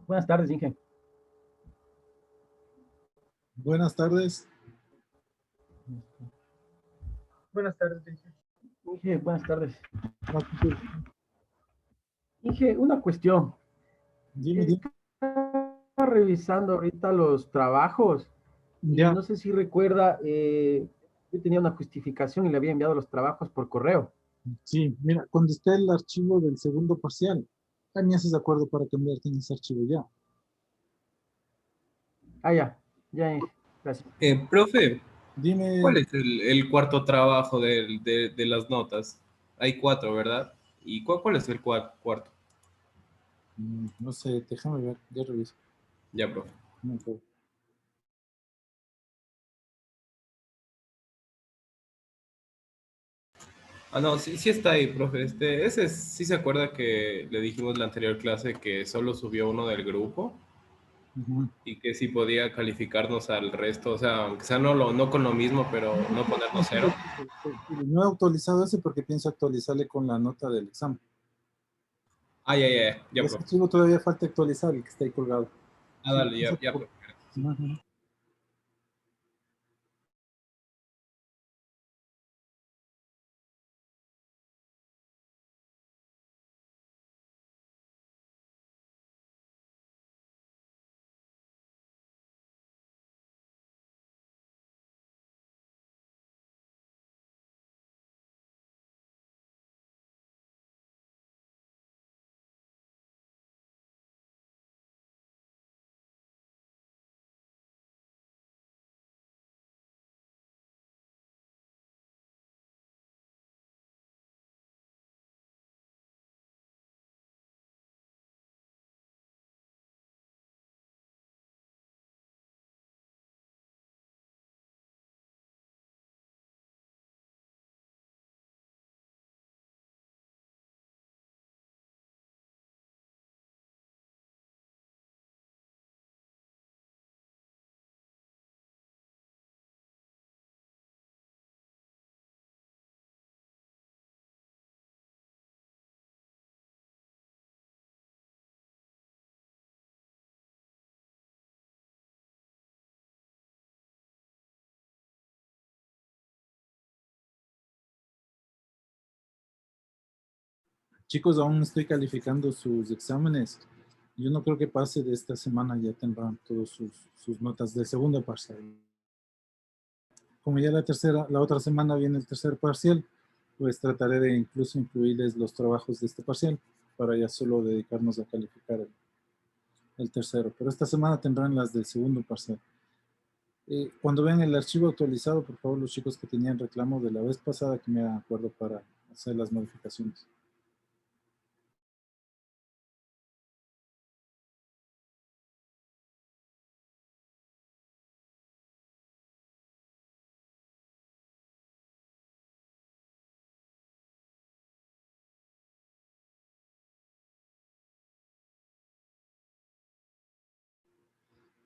Buenas tardes, Inge. Buenas tardes. Buenas tardes, Vicky. Inge, buenas tardes. Inge, una cuestión. Dime. Estaba revisando ahorita los trabajos y Ya, no sé si recuerda, yo tenía una justificación y le había enviado los trabajos por correo. sí, mira, cuando esté el archivo del segundo parcial, ahí me haces de acuerdo para cambiarte en ese archivo ya. Ah, ya, Inge. Gracias. Profe, ¿cuál Dime, es el cuarto trabajo de las notas? Hay cuatro, ¿verdad? ¿Y cuál es el cuarto? no sé, déjame ver, ya reviso. Ya, profe. No me acuerdo. Ah, no, sí está ahí, profe. Ese sí se acuerda que le dijimos la anterior clase que solo subió uno del grupo Ujú. y que sí podía calificarnos al resto, o sea, aunque sea no con lo mismo, pero no No, ponernos sí, cero. no he actualizado ese porque pienso actualizarle con la nota del examen. Ah, ya, Ese profe. archivo todavía falta actualizar, el que está ahí colgado. Ah, Sí, dale, ya, profe. ujú. Chicos, aún estoy calificando sus exámenes. Yo no creo que pase de esta semana, ya tendrán todas sus notas del segundo parcial. Como ya la otra semana viene el tercer parcial, pues trataré de incluso incluirles los trabajos de este parcial para ya solo dedicarnos a calificar el tercero. Pero esta semana tendrán las del segundo parcial. Cuando vean el archivo actualizado, por favor, los chicos que tenían reclamo de la vez pasada, que me hagan acuerdo para hacer las modificaciones.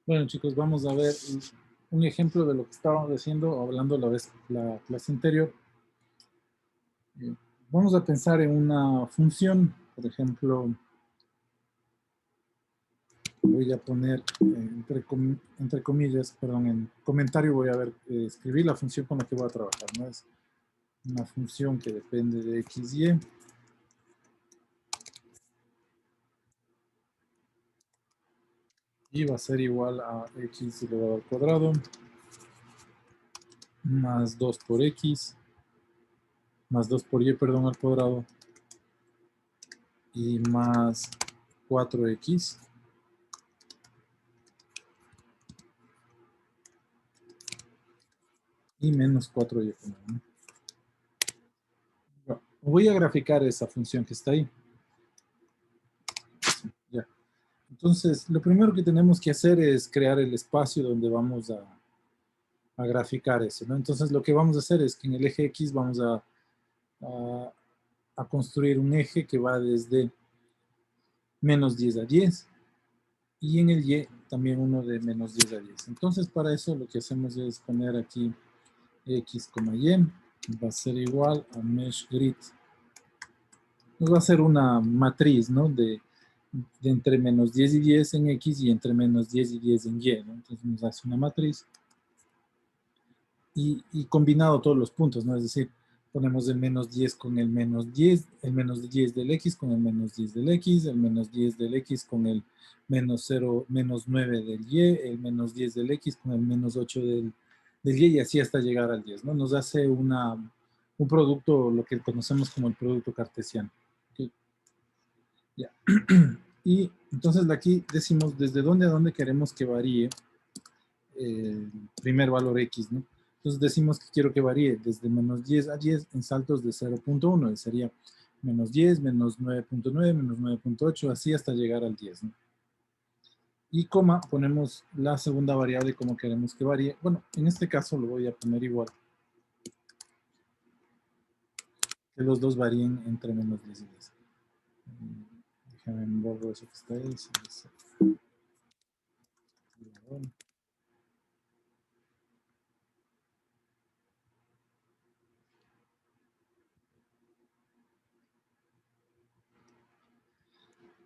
Bueno, chicos, vamos a ver un ejemplo de lo que estábamos haciendo, hablando la clase anterior. Eh, Vamos a pensar en una función, por ejemplo, voy a poner entre comillas, perdón, en comentario voy a ver, escribir la función con la que voy a trabajar, ¿no? Es una función que depende de x, y va a ser igual a x elevado al cuadrado más 2 por x más 2 por y, perdón, al cuadrado y más 4x y menos 4y. Bueno, voy a graficar esa función que está ahí. Ya. Entonces, lo primero que tenemos que hacer es crear el espacio donde vamos a graficar eso, ¿no? Entonces, lo que vamos a hacer es que en el eje X vamos a, a construir un eje que va desde menos 10 a 10 y en el Y también uno de menos 10 a 10. Entonces, para eso lo que hacemos es poner aquí X, Y, va a ser igual a mesh grid. Nos va a ser una matriz, ¿no? de entre menos 10 y 10 en X y entre menos 10 y 10 en Y, ¿no? Entonces nos hace una matriz y combinado todos los puntos, ¿no? Es decir, ponemos el menos 10 con el menos 10, el menos 10 del X con el menos 10 del X, el menos 10 del X con el menos 0, menos 9 del Y, el menos 10 del X con el menos 8 del Y y así hasta llegar al 10, ¿no? Nos hace un producto, lo que conocemos como el producto cartesiano. ¿Okay? Ya. Y entonces aquí decimos desde dónde a dónde queremos que varíe el primer valor X, ¿no? Entonces decimos que quiero que varíe desde menos 10 a 10 en saltos de 0.1, sería menos 10, menos 9.9, menos 9.8, así hasta llegar al 10, ¿no? Y coma, ponemos la segunda variable como queremos que varíe. Bueno, en este caso lo voy a poner igual. Que los dos varíen entre menos 10 y 10. Déjame borro eso que está ahí.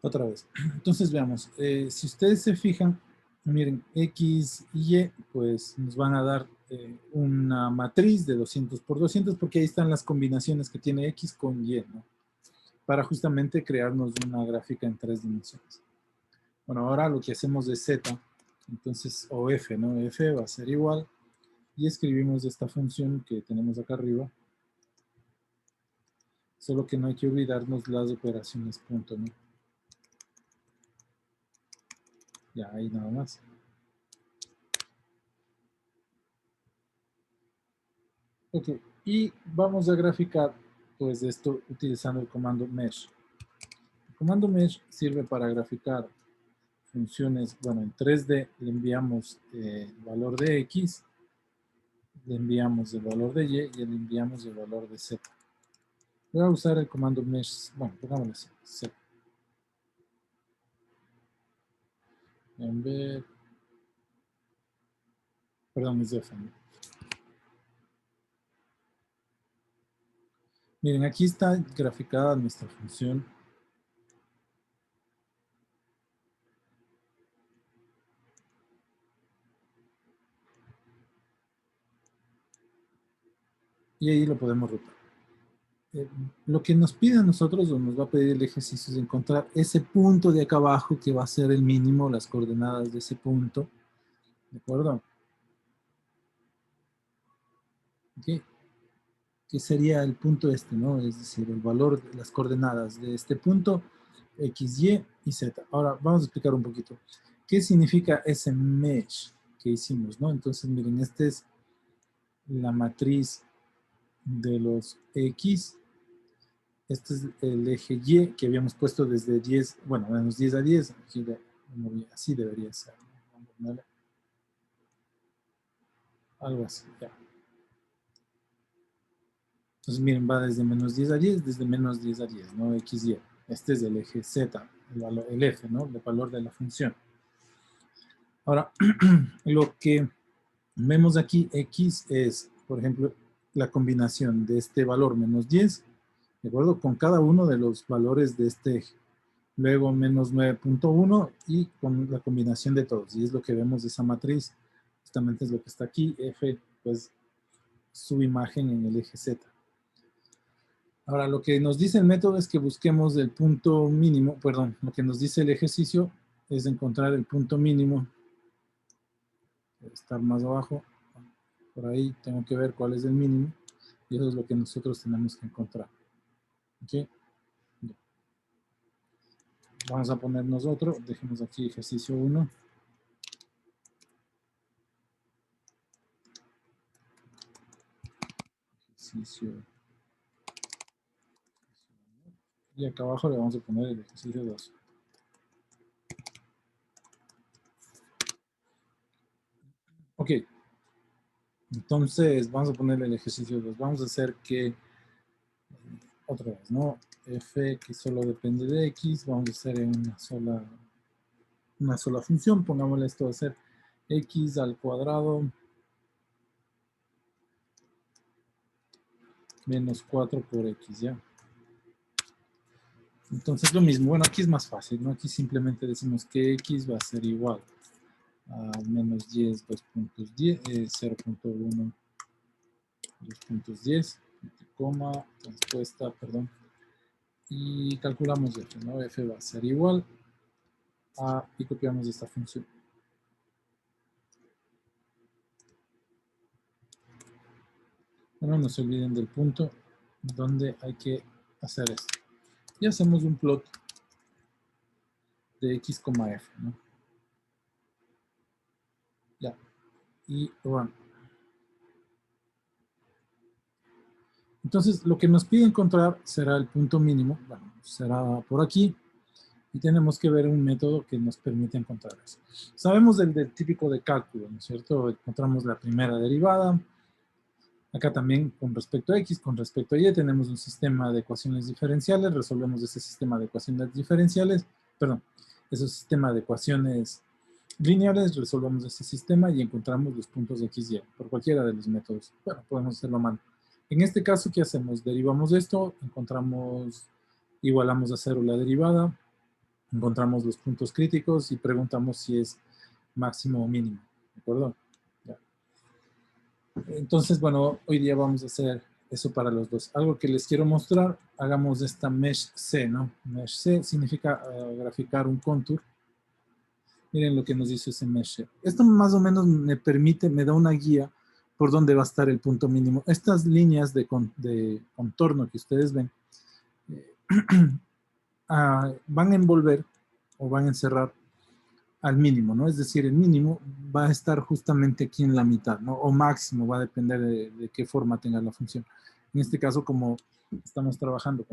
Otra vez. Entonces veamos. Si ustedes se fijan, miren, X y Y, pues nos van a dar una matriz de 200 por 200 porque ahí están las combinaciones que tiene X con Y, ¿no? Para justamente crearnos una gráfica en 3 dimensiones. Bueno, ahora lo que hacemos es Z, entonces, o F, ¿no? F va a ser igual, y escribimos esta función que tenemos acá arriba, solo que no hay que olvidarnos las operaciones punto, ¿no? Ya, ahí nada más. Ok, y vamos a graficar pues esto utilizando el comando mesh. El comando mesh sirve para graficar funciones, bueno, en 3D le enviamos el valor de X, le enviamos el valor de Y y le enviamos el valor de Z. Voy a usar el comando mesh, bueno, pongámoslo así, Z. En vez, perdón, es F, ¿no? Miren, aquí está graficada nuestra función. Y ahí lo podemos rotar. Lo que nos pide a nosotros o nos va a pedir el ejercicio es encontrar ese punto de acá abajo que va a ser el mínimo, las coordenadas de ese punto. ¿De acuerdo? ¿Okay? Que sería el punto este, ¿no? Es decir, el valor de las coordenadas de este punto, X, Y y Z. Ahora, vamos a explicar un poquito. ¿Qué significa ese mesh que hicimos, no? Entonces, miren, esta es la matriz de los X. Este es el eje Y que habíamos puesto desde 10, bueno, menos 10 a 10. Aquí así debería ser. Vamos a ponerle algo así, ya. Entonces, miren, va desde menos 10 a 10, desde menos 10 a 10, ¿no? X, Y. Este es el eje Z, el F, ¿no? El valor de la función. Ahora, lo que vemos aquí, X, es, por ejemplo, la combinación de este valor menos 10, ¿de acuerdo? Con cada uno de los valores de este eje. Luego menos 9.1 y con la combinación de todos. Y es lo que vemos de esa matriz. Justamente es lo que está aquí. F, pues, su imagen en el eje Z. Ahora, lo que nos dice el método es que busquemos el punto mínimo, perdón, lo que nos dice el ejercicio es encontrar el punto mínimo. Debe estar más abajo. Por ahí tengo que ver cuál es el mínimo. Y eso es lo que nosotros tenemos que encontrar. ¿Ok? Vamos a ponernos otro. Dejemos aquí ejercicio 1. Ejercicio. Y acá abajo le vamos a poner el ejercicio 2. Ok. Entonces, vamos a ponerle el ejercicio 2. Vamos a hacer que, otra vez, ¿no? F que solo depende de X. Vamos a hacer en una sola función. Pongámosle esto a ser X al cuadrado menos 4 por X, ¿ya? Entonces lo mismo, bueno, aquí es más fácil, ¿no? Aquí simplemente decimos que x va a ser igual a menos 10, 2.10, 0.1, 2.10, coma, transpuesta, perdón, y calculamos f, ¿no? F va a ser igual a, y copiamos esta función. No se olviden del punto donde hay que hacer esto. Y hacemos un plot de x, f, ¿no? Ya. Y run. Entonces, lo que nos pide encontrar será el punto mínimo. Bueno, será por aquí. Y tenemos que ver un método que nos permite encontrar eso. Sabemos del típico de cálculo, ¿no es cierto? Encontramos la primera derivada. Acá también con respecto a x, con respecto a y, tenemos un sistema de ecuaciones diferenciales. Resolvemos ese sistema de ecuaciones diferenciales. Perdón, ese sistema de ecuaciones lineales, resolvemos este sistema y encontramos los puntos de x y por cualquiera de los métodos. Bueno, podemos hacerlo a mano. En este caso, ¿qué hacemos? Derivamos esto, encontramos, igualamos a cero la derivada, encontramos los puntos críticos y preguntamos si es máximo o mínimo. ¿De acuerdo? Ya. Entonces, bueno, hoy día vamos a hacer eso para los dos. Algo que les quiero mostrar, hagamos esta mesh C, ¿no? Mesh C significa graficar un contour. Miren lo que nos dice ese mesh. Esto más o menos me permite, me da una guía por dónde va a estar el punto mínimo. Estas líneas de contorno que ustedes ven van a envolver o van a encerrar al mínimo, ¿no? Es decir, el mínimo va a estar justamente aquí en la mitad, ¿no? O máximo, va a depender de qué forma tenga la función. En este caso, como estamos trabajando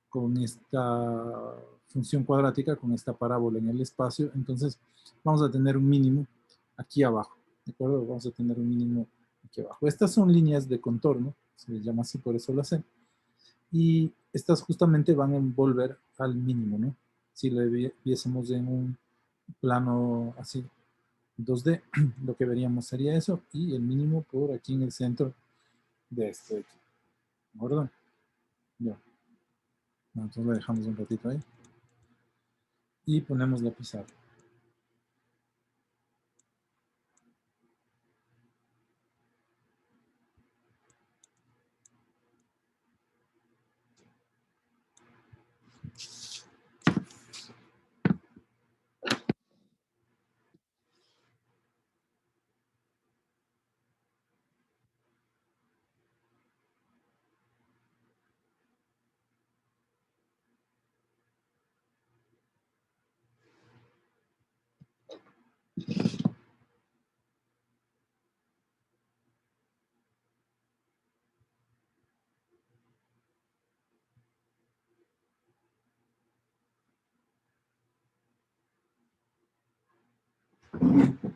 con esta función cuadrática, con esta parábola en el espacio, entonces vamos a tener un mínimo aquí abajo, ¿de acuerdo? Vamos a tener un mínimo aquí abajo. Estas son líneas de contorno, se les llama así, por eso lo hacen, y estas justamente van a envolver al mínimo, ¿no? Si lo viésemos en un plano así, 2D, lo que veríamos sería eso, y el mínimo por aquí en el centro de este de aquí. ¿De acuerdo? Ya. Entonces lo dejamos un ratito ahí. Y ponemos la pizarra.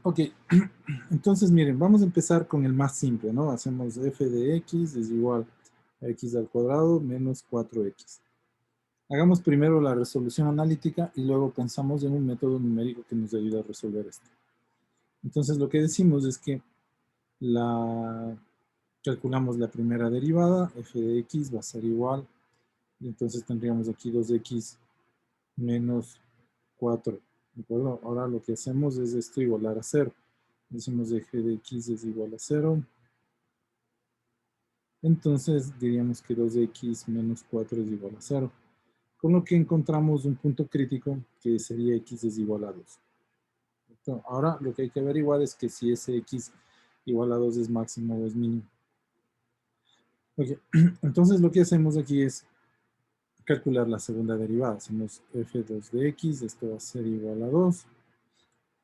Ok, entonces miren, vamos a empezar con el más simple, ¿no? Hacemos f de x es igual a x al cuadrado menos 4x. Hagamos primero la resolución analítica y luego pensamos en un método numérico que nos ayude a resolver esto. Entonces lo que decimos es que calculamos la primera derivada, f de x va a ser igual, y entonces tendríamos aquí 2x menos 4. ¿De acuerdo? Ahora lo que hacemos es esto igualar a 0. Decimos f de x es igual a 0. Entonces diríamos que 2x menos 4 es igual a 0. Con lo que encontramos un punto crítico que sería x es igual a 2. Ahora lo que hay que averiguar es que si ese x igual a 2 es máximo o es mínimo. Okay. Entonces lo que hacemos aquí es calcular la segunda derivada. Hacemos f2 de x, esto va a ser igual a 2.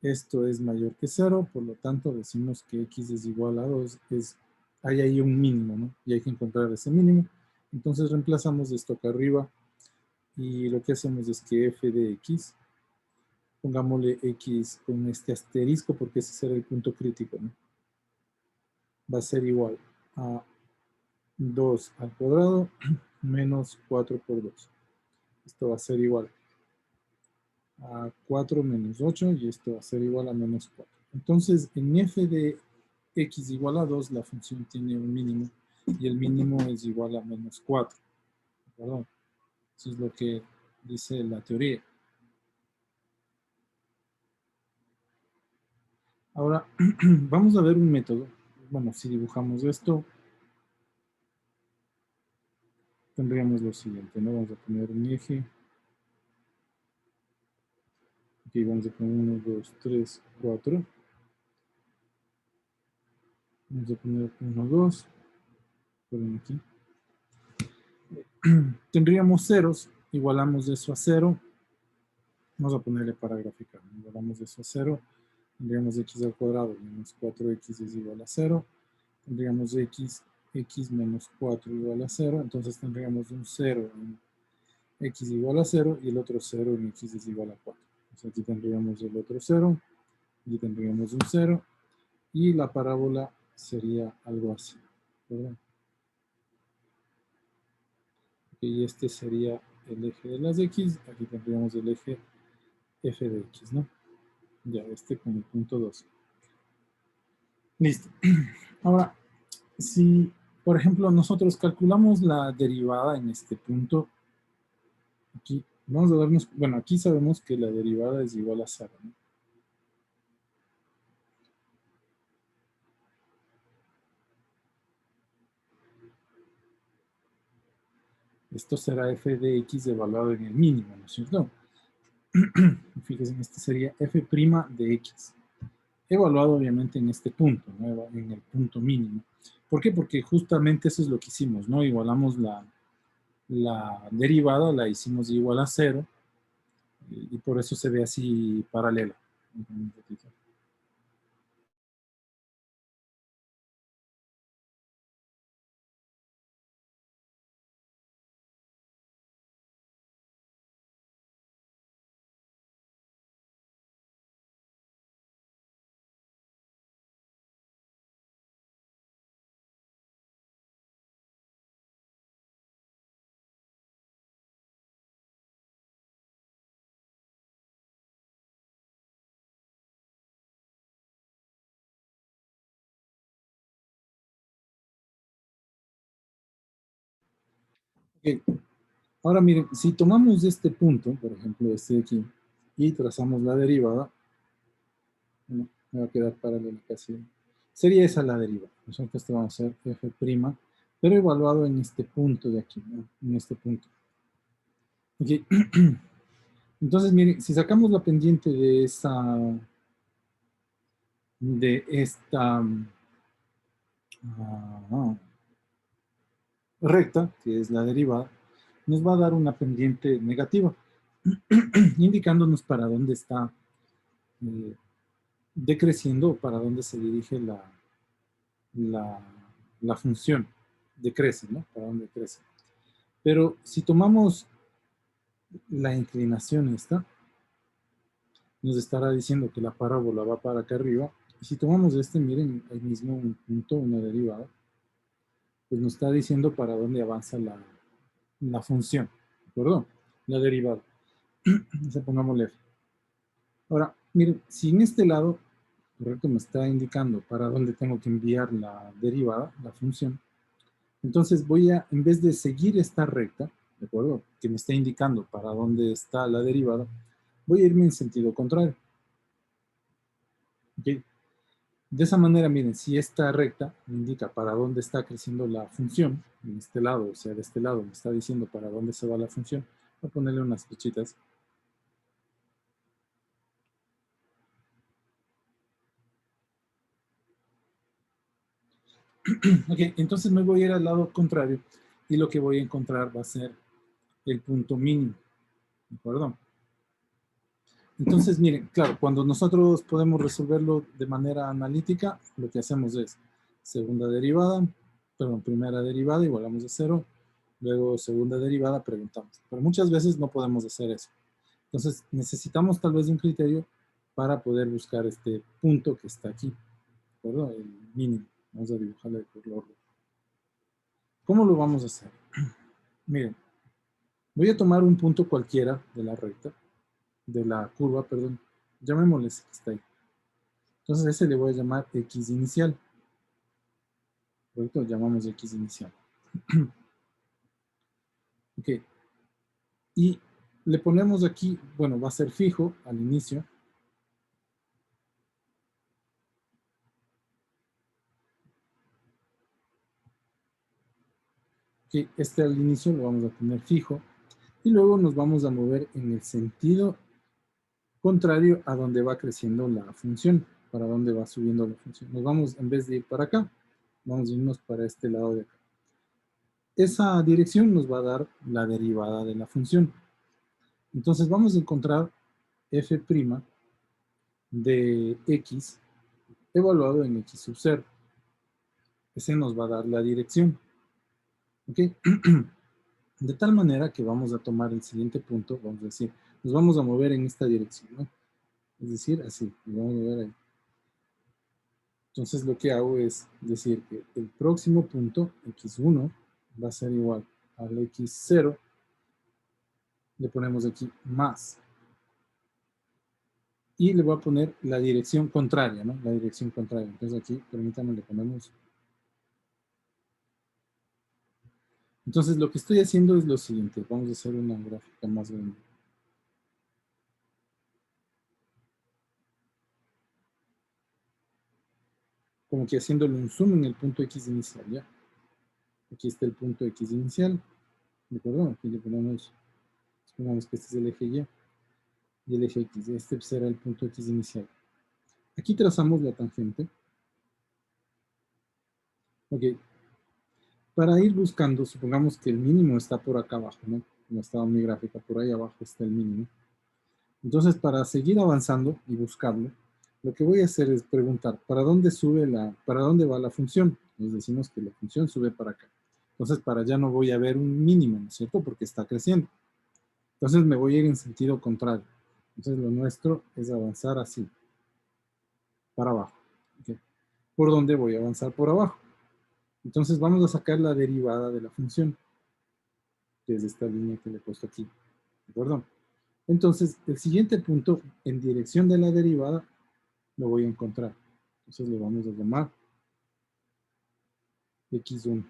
Esto es mayor que 0, por lo tanto decimos que x es igual a 2. Hay ahí un mínimo, ¿no? Y hay que encontrar ese mínimo. Entonces reemplazamos esto acá arriba y lo que hacemos es que f de x, pongámosle x con este asterisco porque ese será el punto crítico, ¿no? Va a ser igual a 2 al cuadrado menos 4 por 2. Esto va a ser igual a 4 menos 8 y esto va a ser igual a menos 4. Entonces, en f de x igual a 2, la función tiene un mínimo y el mínimo es igual a menos 4. ¿Verdad? Eso es lo que dice la teoría. Ahora, vamos a ver un método. Bueno, si dibujamos esto, tendríamos lo siguiente, ¿no? Vamos a poner un eje. Aquí vamos a poner 1, 2, 3, 4. Vamos a poner 1, 2. Ponen aquí. Tendríamos ceros, igualamos eso a 0. Vamos a ponerle para graficar. Igualamos eso a 0. Tendríamos x al cuadrado menos 4x es igual a 0. Tendríamos x menos 4 igual a 0. Entonces tendríamos un 0 en x igual a 0 y el otro 0 en x es igual a 4. Entonces aquí tendríamos el otro 0. Aquí tendríamos un 0. Y la parábola sería algo así, ¿verdad? Y este sería el eje de las x. Aquí tendríamos el eje f de x, ¿no? Ya, este con el punto 2. Listo. Ahora, si, por ejemplo, nosotros calculamos la derivada en este punto, aquí vamos a darnos, bueno, aquí sabemos que la derivada es igual a 0, ¿no? Esto será f de x evaluado en el mínimo, ¿no es cierto? Fíjense, este sería f' de x. Evaluado obviamente en este punto, ¿no? En el punto mínimo. ¿Por qué? Porque justamente eso es lo que hicimos, ¿no? Igualamos la derivada, la hicimos igual a 0, y por eso se ve así paralela. Okay. Ahora miren, si tomamos este punto, por ejemplo este de aquí, y trazamos la derivada, me va a quedar paralela casi. Sería esa la derivada. Nosotros esto va a ser f', pero evaluado en este punto de aquí, ¿no? En este punto. Okay. Entonces, miren, si sacamos la pendiente de esta recta, que es la derivada, nos va a dar una pendiente negativa, indicándonos para dónde está decreciendo o para dónde se dirige la función. Decrece, ¿no? Para dónde crece. Pero si tomamos la inclinación esta, nos estará diciendo que la parábola va para acá arriba. Y si tomamos este, miren, ahí mismo un punto, una derivada, pues nos está diciendo para dónde avanza la función, ¿de acuerdo? La derivada. Entonces pongámosle F. Ahora, miren, si en este lado, correcto, me está indicando para dónde tengo que enviar la derivada, la función, entonces voy a, en vez de seguir esta recta, ¿de acuerdo? Que me está indicando para dónde está la derivada, voy a irme en sentido contrario. ¿Ok? De esa manera, miren, si esta recta me indica para dónde está creciendo la función, en este lado, o sea, de este lado me está diciendo para dónde se va la función, voy a ponerle unas flechitas. Ok, entonces me voy a ir al lado contrario y lo que voy a encontrar va a ser el punto mínimo, ¿de acuerdo? Entonces, miren, claro, cuando nosotros podemos resolverlo de manera analítica, lo que hacemos es segunda derivada, perdón, primera derivada, igualamos a 0, luego segunda derivada, preguntamos. Pero muchas veces no podemos hacer eso. Entonces, necesitamos tal vez un criterio para poder buscar este punto que está aquí, ¿de acuerdo? El mínimo. Vamos a dibujarle de color. ¿Cómo lo vamos a hacer? Miren, voy a tomar un punto cualquiera de la recta, de la curva, perdón, llamémosle ese que está ahí. Entonces a ese le voy a llamar X inicial. ¿Correcto? Llamamos X inicial. Ok. Y Le ponemos aquí, bueno, va a ser fijo al inicio. Que este al inicio lo vamos a tener fijo. Y luego nos vamos a mover en el sentido contrario a donde va creciendo la función, para donde va subiendo la función. Nos vamos, en vez de ir para acá, vamos a irnos para este lado de acá. Esa dirección nos va a dar la derivada de la función. Entonces vamos a encontrar f' de x evaluado en x sub 0. Ese nos va a dar la dirección. ¿Ok? De tal manera que vamos a tomar el siguiente punto, vamos a decir, nos vamos a mover en esta dirección, ¿no? Es decir, así, nos vamos a mover ahí. Entonces lo que hago es decir que el próximo punto, x1, va a ser igual al x0, le ponemos aquí más. Y le voy a poner la dirección contraria, ¿no? La dirección contraria. Entonces aquí, permítanme, le ponemos. Entonces lo que estoy haciendo es lo siguiente. Vamos a hacer una gráfica más grande. Como que haciéndole un zoom en el punto X inicial, ¿ya? Aquí está el punto X inicial. ¿De acuerdo? Aquí le ponemos, supongamos que este es el eje Y y el eje X. Este será el punto X inicial. Aquí trazamos la tangente. Ok. Para ir buscando, supongamos que el mínimo está por acá abajo, ¿no? Como estaba mi gráfica, por ahí abajo está el mínimo. Entonces, para seguir avanzando y buscarlo, lo que voy a hacer es preguntar, ¿para dónde va la función? Nos decimos que la función sube para acá. Entonces, para allá no voy a ver un mínimo, ¿no es cierto? Porque está creciendo. Entonces, me voy a ir en sentido contrario. Entonces, lo nuestro es avanzar así, para abajo. ¿Okay? ¿Por dónde voy a avanzar por abajo? Entonces, vamos a sacar la derivada de la función, que es esta línea que le he puesto aquí. ¿De acuerdo? Entonces, el siguiente punto, en dirección de la derivada, lo voy a encontrar. Entonces le vamos a llamar x1.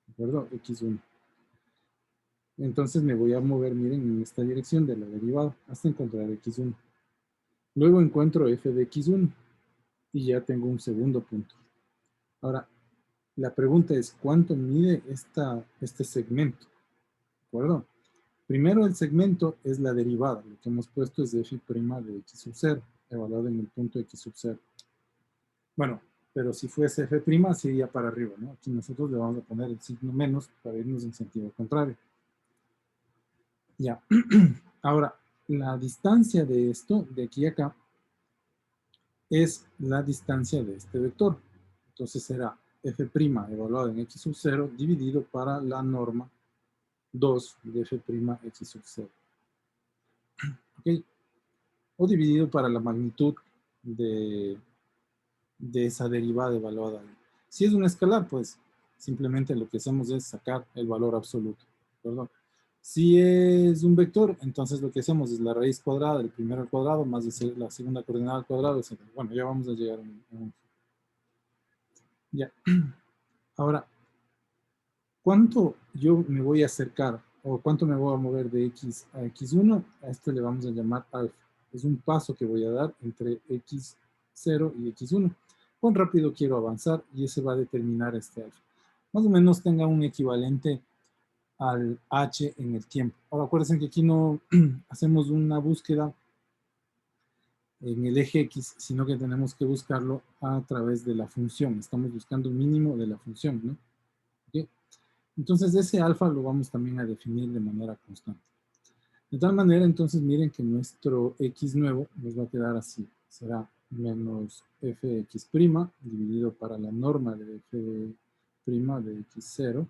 ¿De acuerdo? x1. Entonces me voy a mover, miren, en esta dirección de la derivada hasta encontrar x1. Luego encuentro f de x1 y ya tengo un segundo punto. Ahora, la pregunta es, ¿cuánto mide este segmento? ¿De acuerdo? Primero el segmento es la derivada. Lo que hemos puesto es de f' de x sub 0, evaluado en el punto x sub 0. Bueno, pero si fuese f', sería para arriba, ¿no? Aquí nosotros le vamos a poner el signo menos para irnos en sentido contrario. Ya. Ahora, la distancia de esto, de aquí a acá, es la distancia de este vector. Entonces será f' evaluado en x sub 0 dividido para la norma 2 de f' x sub 0. ¿Ok? O dividido para la magnitud de esa derivada evaluada. Si es un escalar, pues simplemente lo que hacemos es sacar el valor absoluto. ¿Perdón? Si es un vector, entonces lo que hacemos es la raíz cuadrada del primero al cuadrado más la segunda coordenada al cuadrado, etc. Bueno, ya vamos a llegar a un... Ya. Ahora, ¿cuánto yo me voy a acercar o cuánto me voy a mover de x a x1? A este le vamos a llamar alfa. Es un paso que voy a dar entre x0 y x1. Cuán rápido quiero avanzar y ese va a determinar este alfa. Más o menos tenga un equivalente al h en el tiempo. Ahora acuérdense que aquí no hacemos una búsqueda en el eje x, sino que tenemos que buscarlo a través de la función. Estamos buscando un mínimo de la función, ¿no? ¿Okay? Entonces ese alfa lo vamos también a definir de manera constante. De tal manera, entonces miren que nuestro x nuevo nos va a quedar así. Será menos fx' dividido para la norma de f' de x0.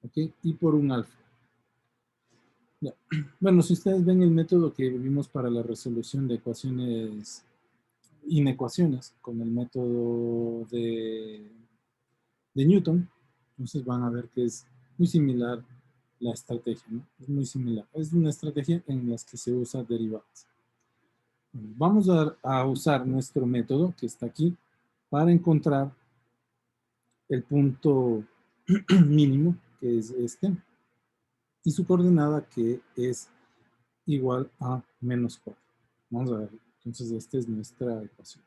¿Ok? Y por un alfa. Ya. Bueno, si ustedes ven el método que vimos para la resolución de ecuaciones, inecuaciones, con el método de Newton, entonces van a ver que es muy similar la estrategia, ¿no? Es muy similar. Es una estrategia en la que se usa derivadas. Vamos a usar nuestro método que está aquí para encontrar el punto mínimo, que es este. y su coordenada que es igual a menos 4. Vamos a ver, entonces esta es nuestra ecuación.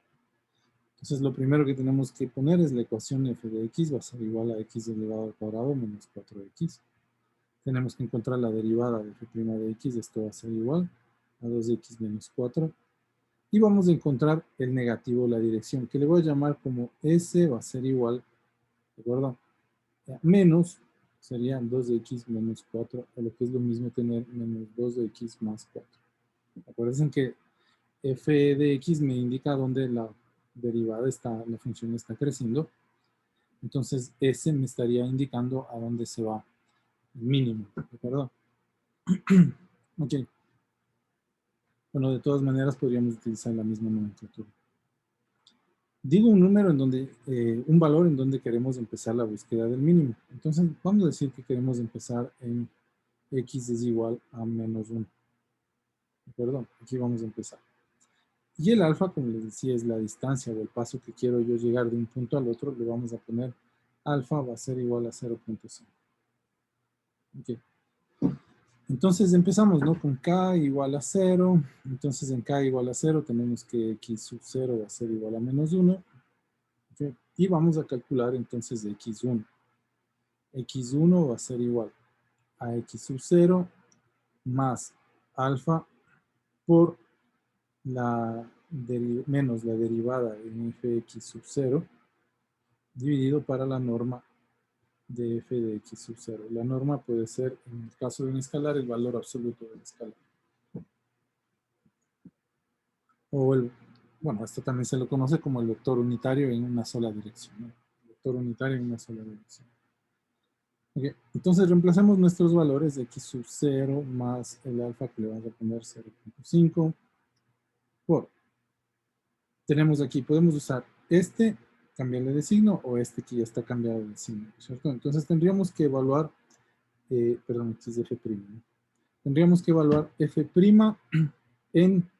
Entonces lo primero que tenemos que poner es la ecuación f de x va a ser igual a x elevado al cuadrado menos 4x. Tenemos que encontrar la derivada de f' de x, esto va a ser igual a 2x menos 4. Y vamos a encontrar el negativo de la dirección, que le voy a llamar como s va a ser igual, ¿de acuerdo? Menos sería 2x menos 4, o lo que es lo mismo tener menos 2x más 4. Acuérdense que f de x me indica dónde la derivada está, la función está creciendo. Entonces, S me estaría indicando a dónde se va el mínimo, ¿de acuerdo? Ok. Bueno, de todas maneras podríamos utilizar la misma nomenclatura. Digo un número en donde, un valor en donde queremos empezar la búsqueda del mínimo. Entonces, vamos a decir que queremos empezar en x es igual a menos 1. ¿De acuerdo? Aquí vamos a empezar. Y el alfa, como les decía, es la distancia o el paso que quiero yo llegar de un punto al otro. Le vamos a poner alfa va a ser igual a 0.5. Ok. Entonces empezamos, ¿no? Con k igual a 0. Entonces en k igual a 0 tenemos que x sub 0 va a ser igual a menos 1. Okay. Y vamos a calcular entonces x1. x1 va a ser igual a x sub 0 más alfa por menos la derivada en fx sub 0 dividido para la norma de f de x sub 0. La norma puede ser, en el caso de un escalar, el valor absoluto del escalar. O bueno, esto también se lo conoce como el vector unitario en una sola dirección, ¿no? El vector unitario en una sola dirección. Okay. Entonces reemplazamos nuestros valores de x sub 0 más el alfa que le vamos a poner 0.5 por. Tenemos aquí, podemos usar este, cambiarle de signo, o este que ya está cambiado de signo, ¿cierto? Entonces tendríamos que evaluar, perdón, aquí es f', ¿no? Tendríamos que evaluar f' en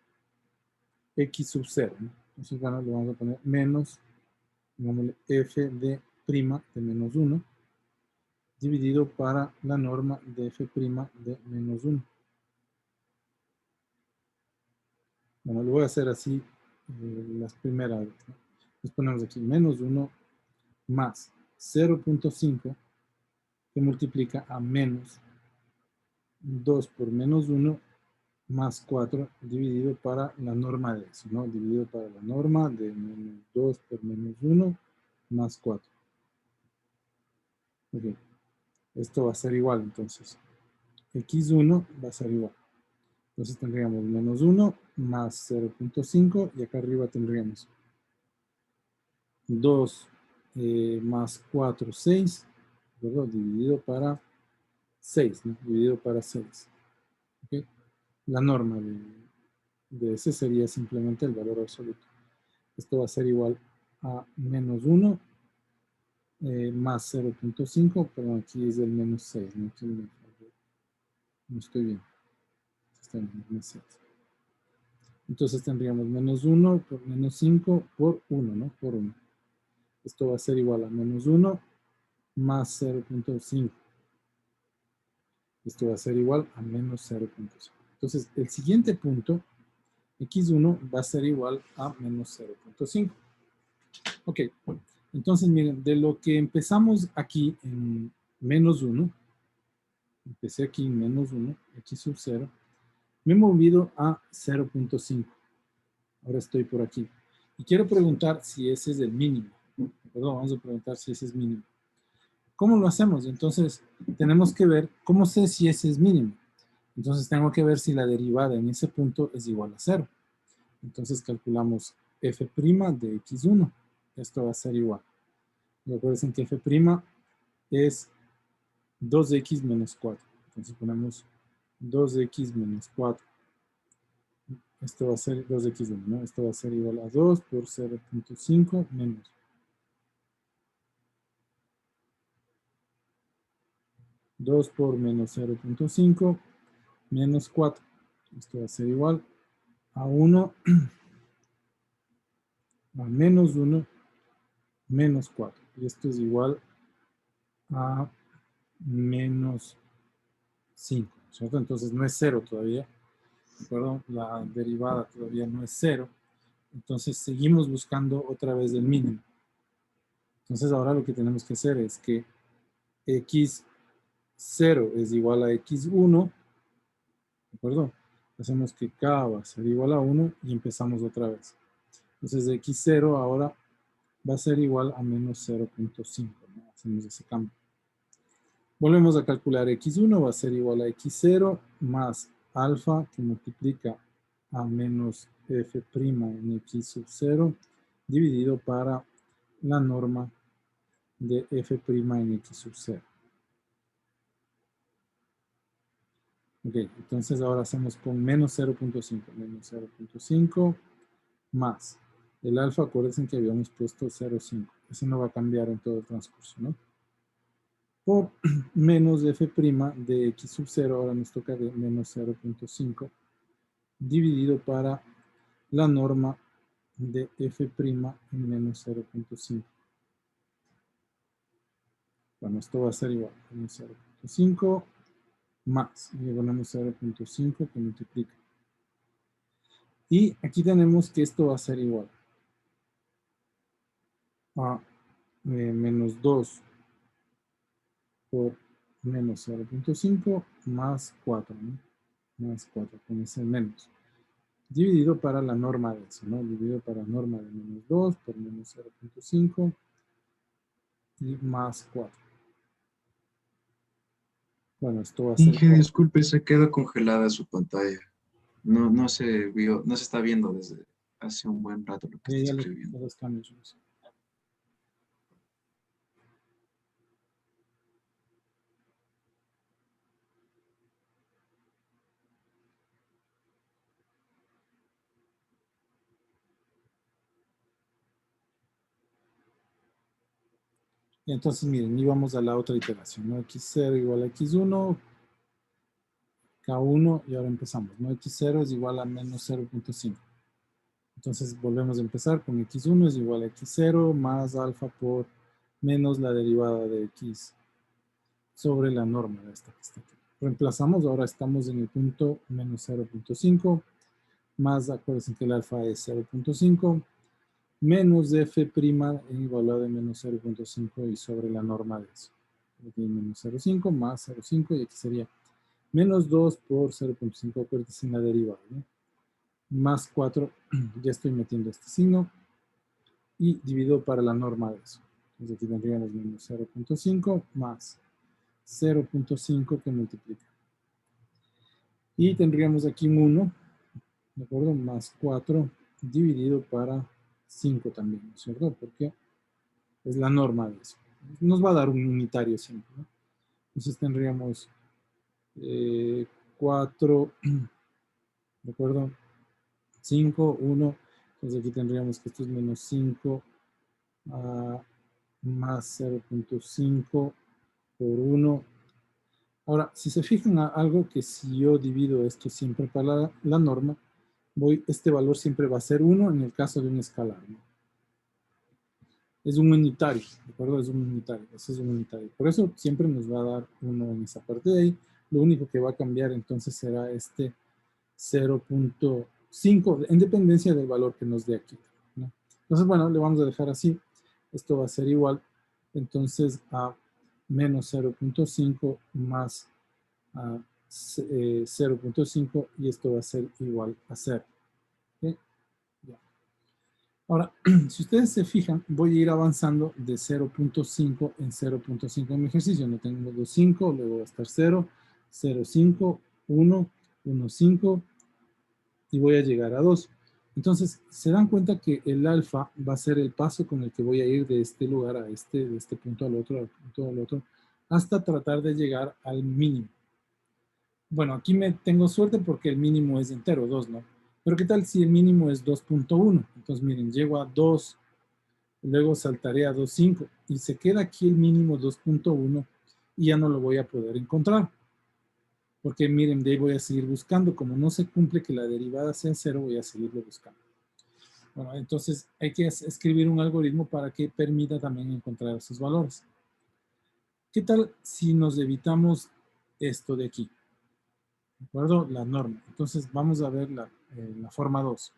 x sub 0, ¿no? Entonces, bueno, le vamos a poner menos, pongámosle f de prima de menos 1, dividido para la norma de f' de menos 1. Bueno, lo voy a hacer así las primeras veces, ¿no? Entonces ponemos aquí menos 1 más 0.5 que multiplica a menos 2 por menos 1 más 4 dividido para la norma de eso, ¿no? Dividido para la norma de menos 2 por menos 1 más 4. Ok. Esto va a ser igual, entonces. x1 va a ser igual. Entonces tendríamos menos 1 más 0.5 y acá arriba tendríamos 2 más 4, 6, ¿verdad? Dividido para 6, ¿no? Dividido para 6. ¿Okay? La norma de ese sería simplemente el valor absoluto. Esto va a ser igual a menos 1 más 0.5, pero aquí es el menos 6, ¿no? Aquí no estoy bien. Está en menos 6. Entonces tendríamos menos 1 por menos 5 por 1, ¿no? Por 1. Esto va a ser igual a menos 1 más 0.5. Esto va a ser igual a menos 0.5. Entonces, el siguiente punto, x1, va a ser igual a menos 0.5. Ok, entonces miren, de lo que empezamos aquí en menos 1, empecé aquí en menos 1, x sub 0, me he movido a 0.5. Ahora estoy por aquí. Y quiero preguntar si ese es el mínimo. Perdón, vamos a preguntar si ese es mínimo. ¿Cómo lo hacemos? Entonces, tenemos que ver cómo sé si ese es mínimo. Entonces, tengo que ver si la derivada en ese punto es igual a 0. Entonces, calculamos f' de x1. Esto va a ser igual. Recuerden que f' es 2x menos 4. Entonces, ponemos 2x menos 4. Esto va a ser 2x1, ¿no? Esto va a ser igual a 2 por 0.5 menos 2 por menos 0.5 menos 4. Esto va a ser igual a 1 a menos 1 menos 4. Y esto es igual a menos 5, ¿cierto? Entonces no es 0 todavía, ¿de acuerdo? La derivada todavía no es 0. Entonces seguimos buscando otra vez el mínimo. Entonces ahora lo que tenemos que hacer es que x0 es igual a x1, ¿de acuerdo? Hacemos que k va a ser igual a 1 y empezamos otra vez. Entonces x0 ahora va a ser igual a menos 0.5, ¿no? Hacemos ese cambio. Volvemos a calcular x1, va a ser igual a x0 más alfa que multiplica a menos f' en x sub 0 dividido para la norma de f' en x sub 0. Ok, entonces ahora hacemos con menos 0.5 más el alfa, acuérdense que habíamos puesto 0.5. Ese no va a cambiar en todo el transcurso, ¿no? Por menos f' de x sub 0, ahora nos toca de menos 0.5, dividido para la norma de f' en menos 0.5. Bueno, esto va a ser igual a menos 0.5 más, y le ponemos 0.5 que multiplica. Y aquí tenemos que esto va a ser igual a menos 2 por menos 0.5 más 4, ¿no? Más 4, con ese menos. Dividido para la norma de eso, ¿no? Dividido para la norma de menos 2 por menos 0.5 y más 4. Bueno, esto va a ser... Inge, disculpe, se quedó congelada su pantalla. No se vio, no se está viendo desde hace un buen rato lo que está Ya escribiendo. los cambios. Y entonces, miren, íbamos a la otra iteración, ¿no? x0 igual a x1, k1, y ahora empezamos, ¿no? x0 es igual a menos 0.5. Entonces volvemos a empezar con x1 es igual a x0 más alfa por menos la derivada de x sobre la norma de esta que está aquí. Reemplazamos, ahora estamos en el punto menos 0.5, más, acuérdense que el alfa es 0.5, menos f' igual a de menos 0.5 y sobre la norma de eso. Aquí menos 0.5 más 0.5 y aquí sería menos 2 por 0.5, acuérdense en la derivada, ¿no? Más 4, ya estoy metiendo este signo, y divido para la norma de eso. Entonces aquí tendríamos menos 0.5 más 0.5 que multiplica. Y tendríamos aquí un 1, ¿de acuerdo? Más 4 dividido para 5 también, ¿no es cierto? Porque es la norma de eso. Nos va a dar un unitario siempre, ¿no? Entonces tendríamos 4, ¿de acuerdo? 5, 1. Entonces aquí tendríamos que esto es menos 5 más 0.5 por 1. Ahora, si se fijan a algo que si yo divido esto siempre para la norma, este valor siempre va a ser 1 en el caso de un escalar, ¿no? Es un unitario, ¿de acuerdo? Es un unitario, ese es un unitario. Por eso siempre nos va a dar 1 en esa parte de ahí. Lo único que va a cambiar entonces será este 0.5 en dependencia del valor que nos dé aquí, ¿no? Entonces, bueno, le vamos a dejar así. Esto va a ser igual, entonces, a menos 0.5 más 0.5 y esto va a ser igual a 0. ¿Okay? Ya. Ahora, si ustedes se fijan, voy a ir avanzando de 0.5 en 0.5 en mi ejercicio. No tengo 2.5, luego va a estar 0, 0.5, 1, 1.5 y voy a llegar a 2. Entonces, se dan cuenta que el alfa va a ser el paso con el que voy a ir de este lugar a este, de este punto al otro, hasta tratar de llegar al mínimo. Bueno, aquí me tengo suerte porque el mínimo es entero, 2, ¿no? Pero ¿qué tal si el mínimo es 2.1? Entonces, miren, llego a 2, luego saltaré a 2.5 y se queda aquí el mínimo 2.1 y ya no lo voy a poder encontrar. Porque miren, de ahí voy a seguir buscando. Como no se cumple que la derivada sea 0, voy a seguirlo buscando. Bueno, entonces hay que escribir un algoritmo para que permita también encontrar esos valores. ¿Qué tal si nos evitamos esto de aquí? ¿De acuerdo? La norma. Entonces vamos a ver la forma 2.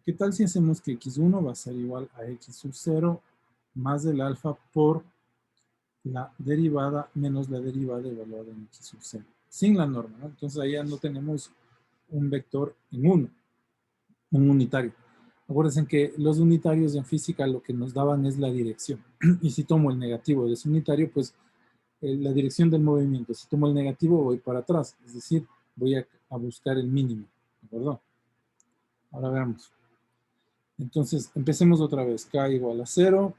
¿Qué tal si hacemos que x1 va a ser igual a x sub 0 más el alfa por la derivada menos la derivada evaluada en x sub 0? Sin la norma, ¿no? Entonces ahí ya no tenemos un vector en 1, un unitario. Acuérdense que los unitarios en física lo que nos daban es la dirección. Y si tomo el negativo de ese unitario, pues la dirección del movimiento. Si tomo el negativo, voy para atrás. Es decir, voy a buscar el mínimo. ¿De acuerdo? Ahora veamos. Entonces, empecemos otra vez. K igual a 0.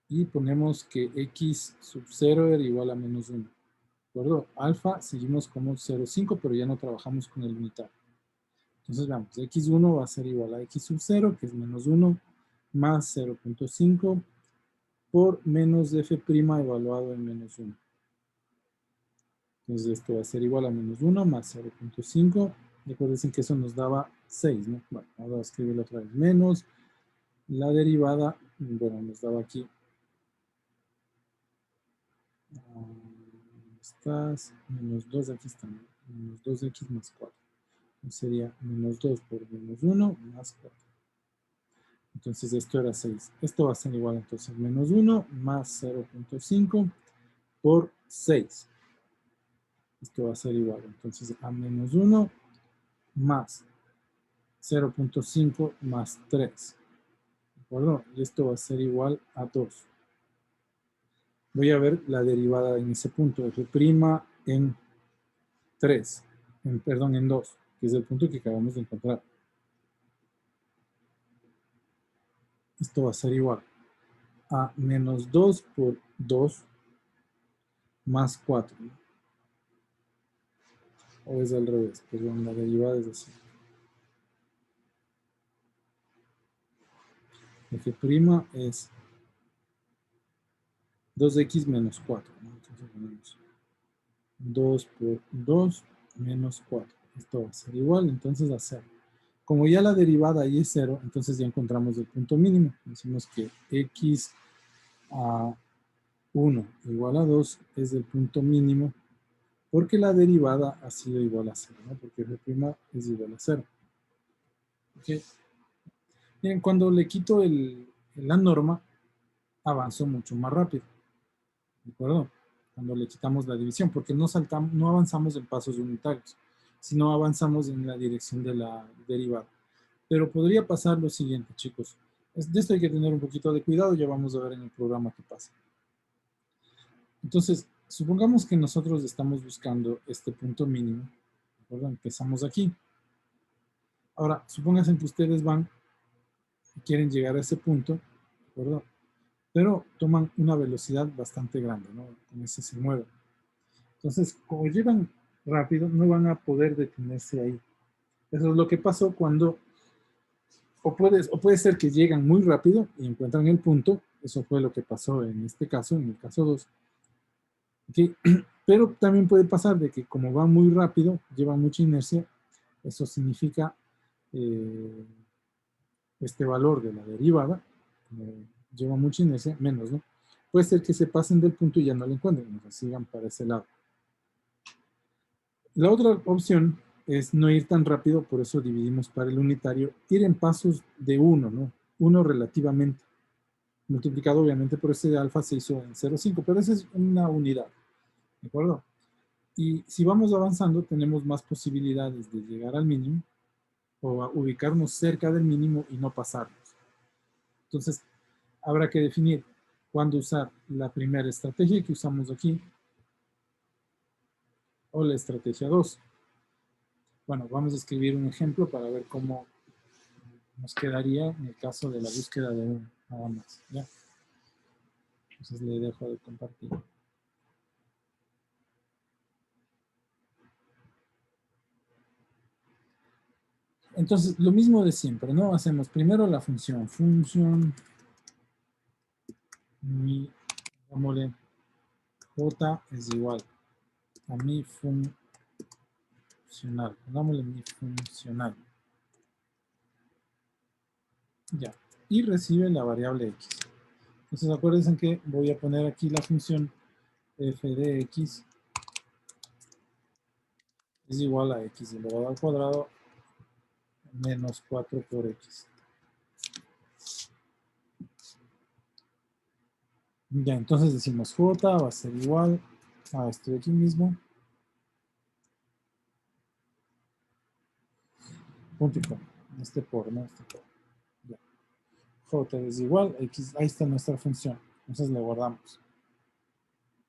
Y ponemos que x sub 0 era igual a menos 1. ¿De acuerdo? Alfa, seguimos como 0,5, pero ya no trabajamos con el unitario. Entonces, veamos. X1 va a ser igual a x sub 0, que es menos 1, más 0,5 por menos f' evaluado en menos 1. Entonces esto va a ser igual a menos 1 más 0,5. Recuerden que eso nos daba 6, ¿no? Bueno, ahora escribirlo otra vez. Menos la derivada, bueno, nos daba aquí. Estás, menos 2, aquí está. Menos 2x más 4. Entonces sería menos 2 por menos 1 más 4. Entonces esto era 6. Esto va a ser igual entonces menos 1 más 0,5 por 6. Esto va a ser igual entonces a menos 1 más 0,5 más 3. ¿De acuerdo? Y esto va a ser igual a 2. Voy a ver la derivada en ese punto. F' en 3. Perdón, en 2. Que es el punto que acabamos de encontrar. Esto va a ser igual a menos 2 por 2 más 4. O es al revés. Perdón, la derivada es así. F' es 2x menos 4. ¿No? Entonces ponemos 2 por 2 menos 4. Esto va a ser igual, entonces a 0. Como ya la derivada ahí es 0, entonces ya encontramos el punto mínimo. Decimos que x a 1 igual a 2 es el punto mínimo porque la derivada ha sido igual a 0, ¿no? Porque f' es igual a 0. ¿Okay? Bien, cuando le quito la norma, avanzo mucho más rápido. ¿De acuerdo? Cuando le quitamos la división, porque no avanzamos en pasos unitarios, sino avanzamos en la dirección de la derivada. Pero podría pasar lo siguiente, chicos. De esto hay que tener un poquito de cuidado, ya vamos a ver en el programa qué pasa. Entonces, supongamos que nosotros estamos buscando este punto mínimo. ¿De acuerdo? Empezamos aquí. Ahora, supónganse que ustedes van y quieren llegar a ese punto, ¿de acuerdo? Pero toman una velocidad bastante grande, ¿no? Con ese se mueven. Entonces, como llegan rápido, no van a poder detenerse ahí. Eso es lo que pasó cuando, o puede ser que llegan muy rápido y encuentran el punto. Eso fue lo que pasó en este caso, en el caso 2. ¿Okay? Pero también puede pasar de que como van muy rápido, llevan mucha inercia, eso significa este valor de la derivada, lleva mucha inercia, menos, ¿no? Puede ser que se pasen del punto y ya no lo encuentren, o sea, sigan para ese lado. La otra opción es no ir tan rápido, por eso dividimos para el unitario, ir en pasos de 1, ¿no? 1 relativamente. Multiplicado obviamente por ese alfa se hizo en 0,5, pero esa es una unidad, ¿de acuerdo? Y si vamos avanzando, tenemos más posibilidades de llegar al mínimo o a ubicarnos cerca del mínimo y no pasarnos. Entonces, habrá que definir cuándo usar la primera estrategia que usamos aquí o la estrategia 2. Bueno, vamos a escribir un ejemplo para ver cómo nos quedaría en el caso de la búsqueda de 1, nada más, ¿ya? Entonces le dejo de compartir. Entonces, lo mismo de siempre, ¿no? Hacemos primero la función mi, digámosle, j es igual a mi funcional. Pongámosle mi funcional. Ya. Y recibe la variable x. Entonces, acuérdense que voy a poner aquí la función f de x es igual a x elevado al cuadrado menos 4 por x. Ya, entonces decimos j va a ser igual a esto de aquí mismo. Punto y coma. Este por, ¿no? Este por. Ya. J es igual a x. Ahí está nuestra función. Entonces le guardamos.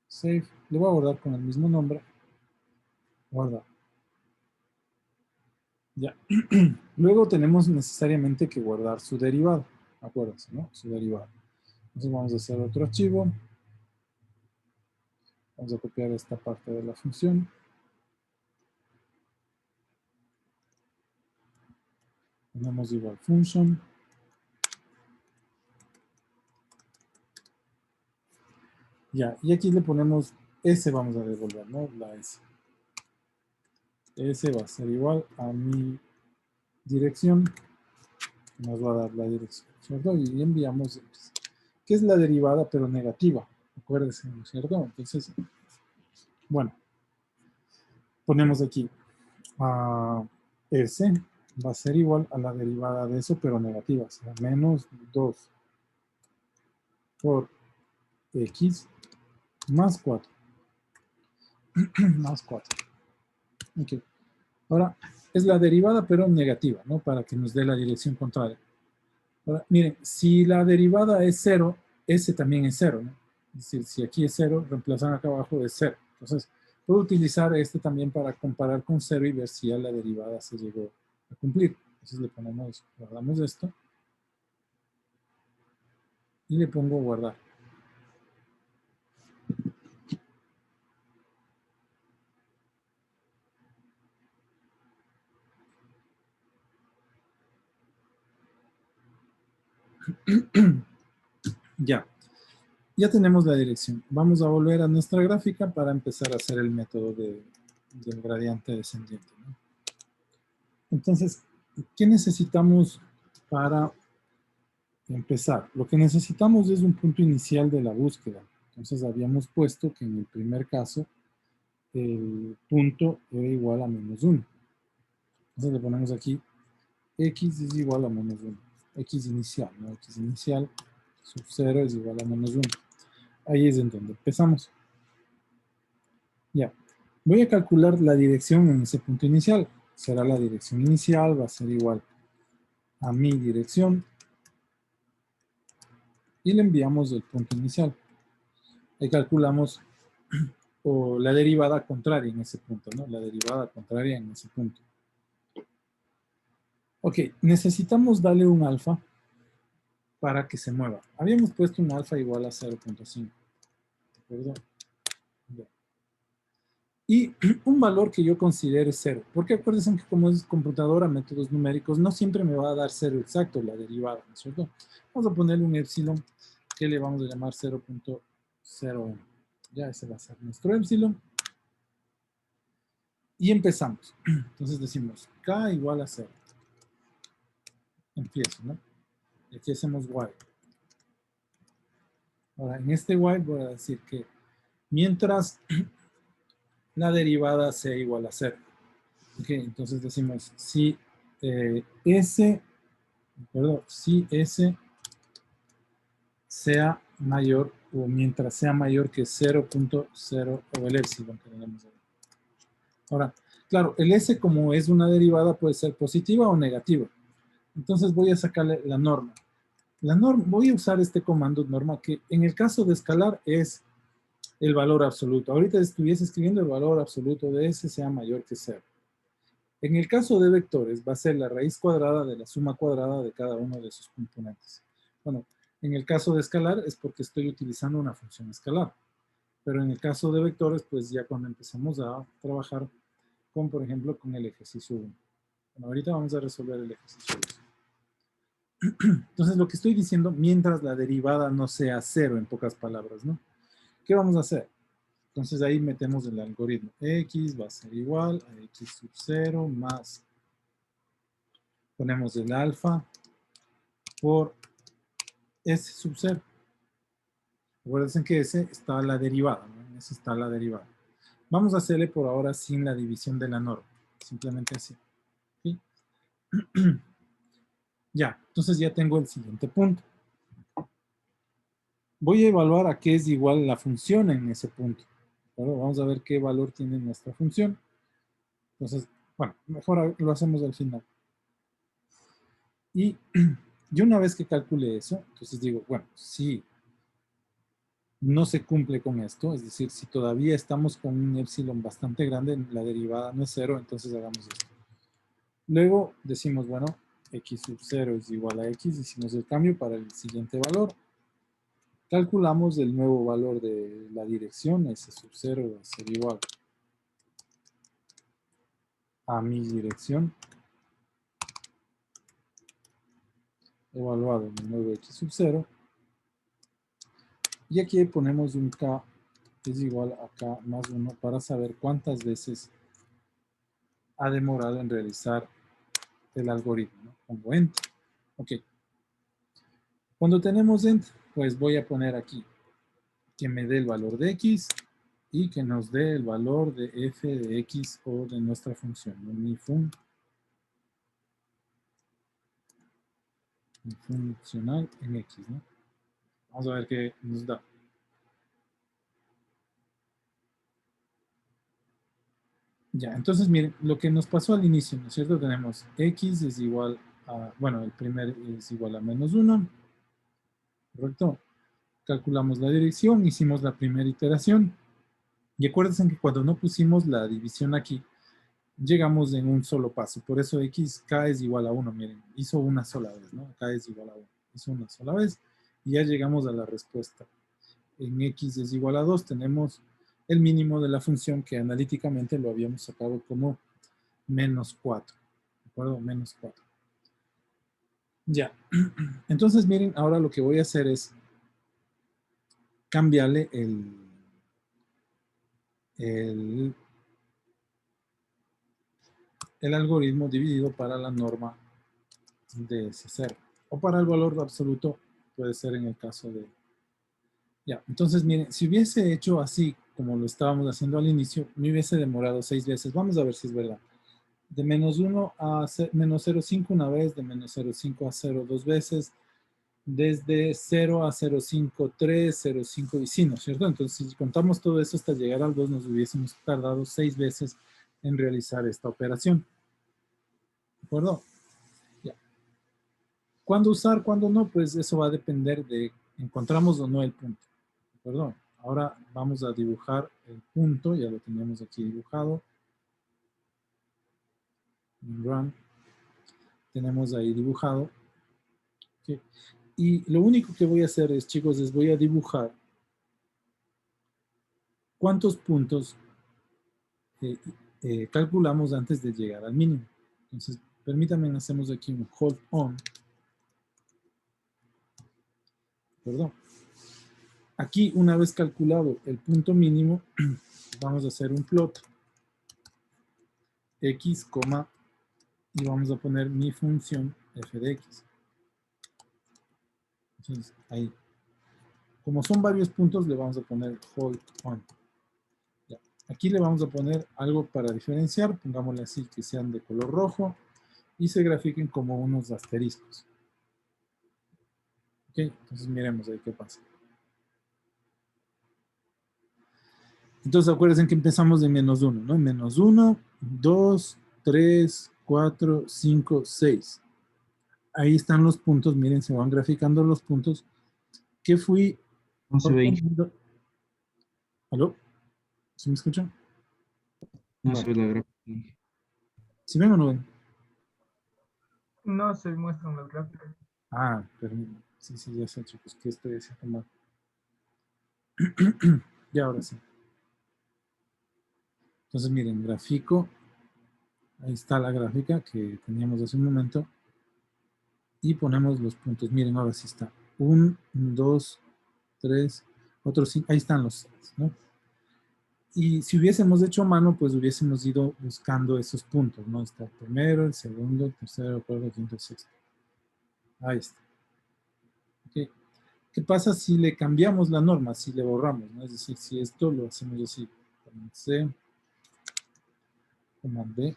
Save. Le voy a guardar con el mismo nombre. Guarda. Ya. Luego tenemos necesariamente que guardar su derivada. Acuérdense, ¿no? Su derivada. Entonces vamos a hacer otro archivo. Vamos a copiar esta parte de la función. Tenemos igual function. Ya, y aquí le ponemos S, vamos a devolver, ¿no? La S. S va a ser igual a mi dirección. Nos va a dar la dirección, ¿cierto? Y enviamos, ¿qué es la derivada pero negativa? Acuérdense, ¿no es cierto? Entonces, bueno, ponemos aquí S va a ser igual a la derivada de eso, pero negativa, o sea, menos 2 por X más 4. Más 4. Ok. Ahora, es la derivada, pero negativa, ¿no? Para que nos dé la dirección contraria. Ahora, miren, si la derivada es 0, S también es 0, ¿no? Es decir, si aquí es 0, reemplazan acá abajo es 0. Entonces, puedo utilizar este también para comparar con 0 y ver si ya la derivada se llegó a cumplir. Entonces le ponemos, guardamos esto. Y le pongo guardar. Ya. Ya tenemos la dirección. Vamos a volver a nuestra gráfica para empezar a hacer el método del gradiente descendiente, ¿no? Entonces, ¿qué necesitamos para empezar? Lo que necesitamos es un punto inicial de la búsqueda. Entonces, habíamos puesto que en el primer caso, el punto era igual a menos 1. Entonces, le ponemos aquí, x es igual a menos 1. X inicial, ¿no? X inicial sub 0 es igual a menos 1. Ahí es en donde empezamos. Ya. Voy a calcular la dirección en ese punto inicial. Será la dirección inicial, va a ser igual a mi dirección. Y le enviamos el punto inicial. Ahí calculamos o la derivada contraria en ese punto, ¿no? La derivada contraria en ese punto. Ok, necesitamos darle un alfa para que se mueva. Habíamos puesto un alfa igual a 0.5. ¿De acuerdo? Ya. Y un valor que yo considere 0. Porque acuérdense que como es computadora, métodos numéricos, no siempre me va a dar 0 exacto la derivada, ¿no es cierto? Vamos a ponerle un epsilon que le vamos a llamar 0.01. Ya ese va a ser nuestro epsilon. Y empezamos. Entonces decimos k igual a 0. Empiezo, ¿no? Y aquí hacemos while. Ahora, en este while voy a decir que mientras la derivada sea igual a 0. Ok, entonces decimos si S, perdón, si S sea mayor o mientras sea mayor que 0.0 o el epsilon que tenemos ahí. Ahora, claro, el S como es una derivada puede ser positiva o negativa. Entonces voy a sacarle la norma. La norma, voy a usar este comando norma que en el caso de escalar es el valor absoluto. Ahorita estuviese escribiendo el valor absoluto de S sea mayor que 0. En el caso de vectores va a ser la raíz cuadrada de la suma cuadrada de cada uno de sus componentes. Bueno, en el caso de escalar es porque estoy utilizando una función escalar. Pero en el caso de vectores, pues ya cuando empezamos a trabajar con, por ejemplo, con el ejercicio 1. Bueno, ahorita vamos a resolver el ejercicio 2. Entonces, lo que estoy diciendo, mientras la derivada no sea 0, en pocas palabras, ¿no? ¿Qué vamos a hacer? Entonces, ahí metemos el algoritmo. X va a ser igual a X sub 0 más, ponemos el alfa por S sub 0. Recuerden que S está la derivada, ¿no? S está la derivada. Vamos a hacerle por ahora sin la división de la norma. Simplemente así. ¿Sí? Ya, entonces ya tengo el siguiente punto. Voy a evaluar a qué es igual la función en ese punto. Bueno, vamos a ver qué valor tiene nuestra función. Entonces, bueno, mejor lo hacemos al final. Y yo una vez que calcule eso, entonces digo, bueno, si no se cumple con esto, es decir, si todavía estamos con un epsilon bastante grande, la derivada no es cero, entonces hagamos esto. Luego decimos, bueno, x sub 0 es igual a x, hicimos el cambio para el siguiente valor. Calculamos el nuevo valor de la dirección, s sub 0 va a ser igual a mi dirección, evaluado en el nuevo x sub 0. Y aquí ponemos un k que es igual a k más 1 para saber cuántas veces ha demorado en realizar el algoritmo, ¿no? Pongo enter. Ok. Cuando tenemos enter, pues voy a poner aquí que me dé el valor de x y que nos dé el valor de f de x o de nuestra función, ¿no? Mi funcional en x, ¿no? Vamos a ver qué nos da. Ya, entonces miren, lo que nos pasó al inicio, ¿no es cierto? Tenemos x es igual a, bueno, el primer es igual a menos 1, ¿correcto? Calculamos la dirección, hicimos la primera iteración. Y acuérdense que cuando no pusimos la división aquí, llegamos en un solo paso. Por eso k es igual a 1, miren, hizo una sola vez, ¿no? K es igual a 1, hizo una sola vez y ya llegamos a la respuesta. En x es igual a 2 tenemos el mínimo de la función que analíticamente lo habíamos sacado como menos 4. ¿De acuerdo? Menos 4. Ya. Entonces, miren, ahora lo que voy a hacer es cambiarle el algoritmo dividido para la norma de S0. O para el valor absoluto, puede ser en el caso de... Ya, entonces miren, si hubiese hecho así, como lo estábamos haciendo al inicio, me hubiese demorado 6 veces. Vamos a ver si es verdad. De menos 1 a menos 0,5 una vez, de menos 0,5 a 0 dos veces, desde 0 a 0,5, 3, 0,5 y sí, ¿no es cierto? Entonces, si contamos todo eso hasta llegar al 2, nos hubiésemos tardado 6 veces en realizar esta operación. ¿De acuerdo? Ya. ¿Cuándo usar, cuándo no? Pues eso va a depender de encontramos o no el punto. ¿De acuerdo? Ahora vamos a dibujar el punto, ya lo teníamos aquí dibujado. Run. Tenemos ahí dibujado. ¿Okay? Y lo único que voy a hacer es, chicos, es voy a dibujar cuántos puntos calculamos antes de llegar al mínimo. Entonces, permítanme, hacemos aquí un hold on. Perdón. Aquí, una vez calculado el punto mínimo, vamos a hacer un plot. X, y vamos a poner mi función f de x. Entonces, ahí. Como son varios puntos, le vamos a poner hold on. Ya. Aquí le vamos a poner algo para diferenciar. Pongámosle así, que sean de color rojo y se grafiquen como unos asteriscos. Ok, entonces miremos ahí qué pasa. Entonces acuérdense que empezamos de menos 1, ¿no? Menos 1, 2, 3, 4, 5, 6. Ahí están los puntos, miren, se van graficando los puntos que fui No se ve, obteniendo. ¿Aló? ¿Sí me escuchan? no se Bueno, ve la gráfica. ¿sí ven o no ven? No se muestran las gráficas. Ah, pero sí, ya sé, chicos, que estoy haciendo mal. Y ahora sí. Entonces, miren, grafico. Ahí está la gráfica que teníamos hace un momento. Y ponemos los puntos. Miren, ahora sí está. 1, 2, 3, otros 5. Ahí están los 6, ¿no? Y si hubiésemos hecho a mano, pues hubiésemos ido buscando esos puntos, ¿no? Está el primero, el segundo, el tercero, el cuarto, el quinto, el sexto. Ahí está. ¿Okay? ¿Qué pasa si le cambiamos la norma, si le borramos, ¿no? Es decir, si esto lo hacemos así, C, coma D.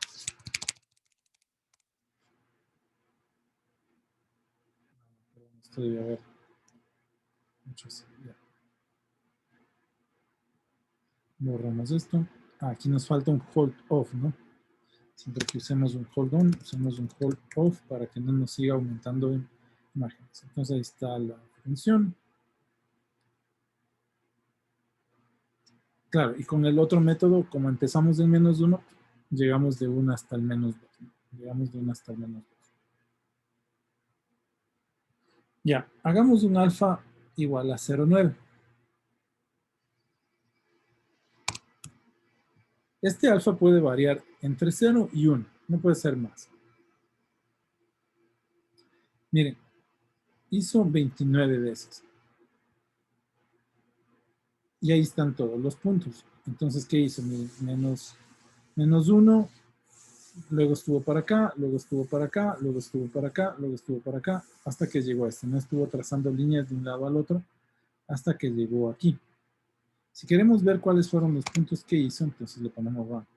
Esto debe haber mucho así, ya. Borramos esto. Aquí nos falta un hold off, ¿no? Siempre que usemos un hold on, usemos un hold off para que no nos siga aumentando en imágenes. Entonces ahí está la función. Claro, y con el otro método, como empezamos en menos 1, llegamos de 1 hasta el menos 2. ¿No? Llegamos de 1 hasta el menos 2. Ya, hagamos un alfa igual a 0,9. Este alfa puede variar entre 0 y 1, no puede ser más. Miren, hizo 29 veces. Y ahí están todos los puntos. Entonces, ¿qué hizo? Menos 1, luego estuvo para acá, luego estuvo para acá, luego estuvo para acá, luego estuvo para acá, hasta que llegó a este. No estuvo trazando líneas de un lado al otro, hasta que llegó aquí. Si queremos ver cuáles fueron los puntos que hizo, entonces le ponemos run.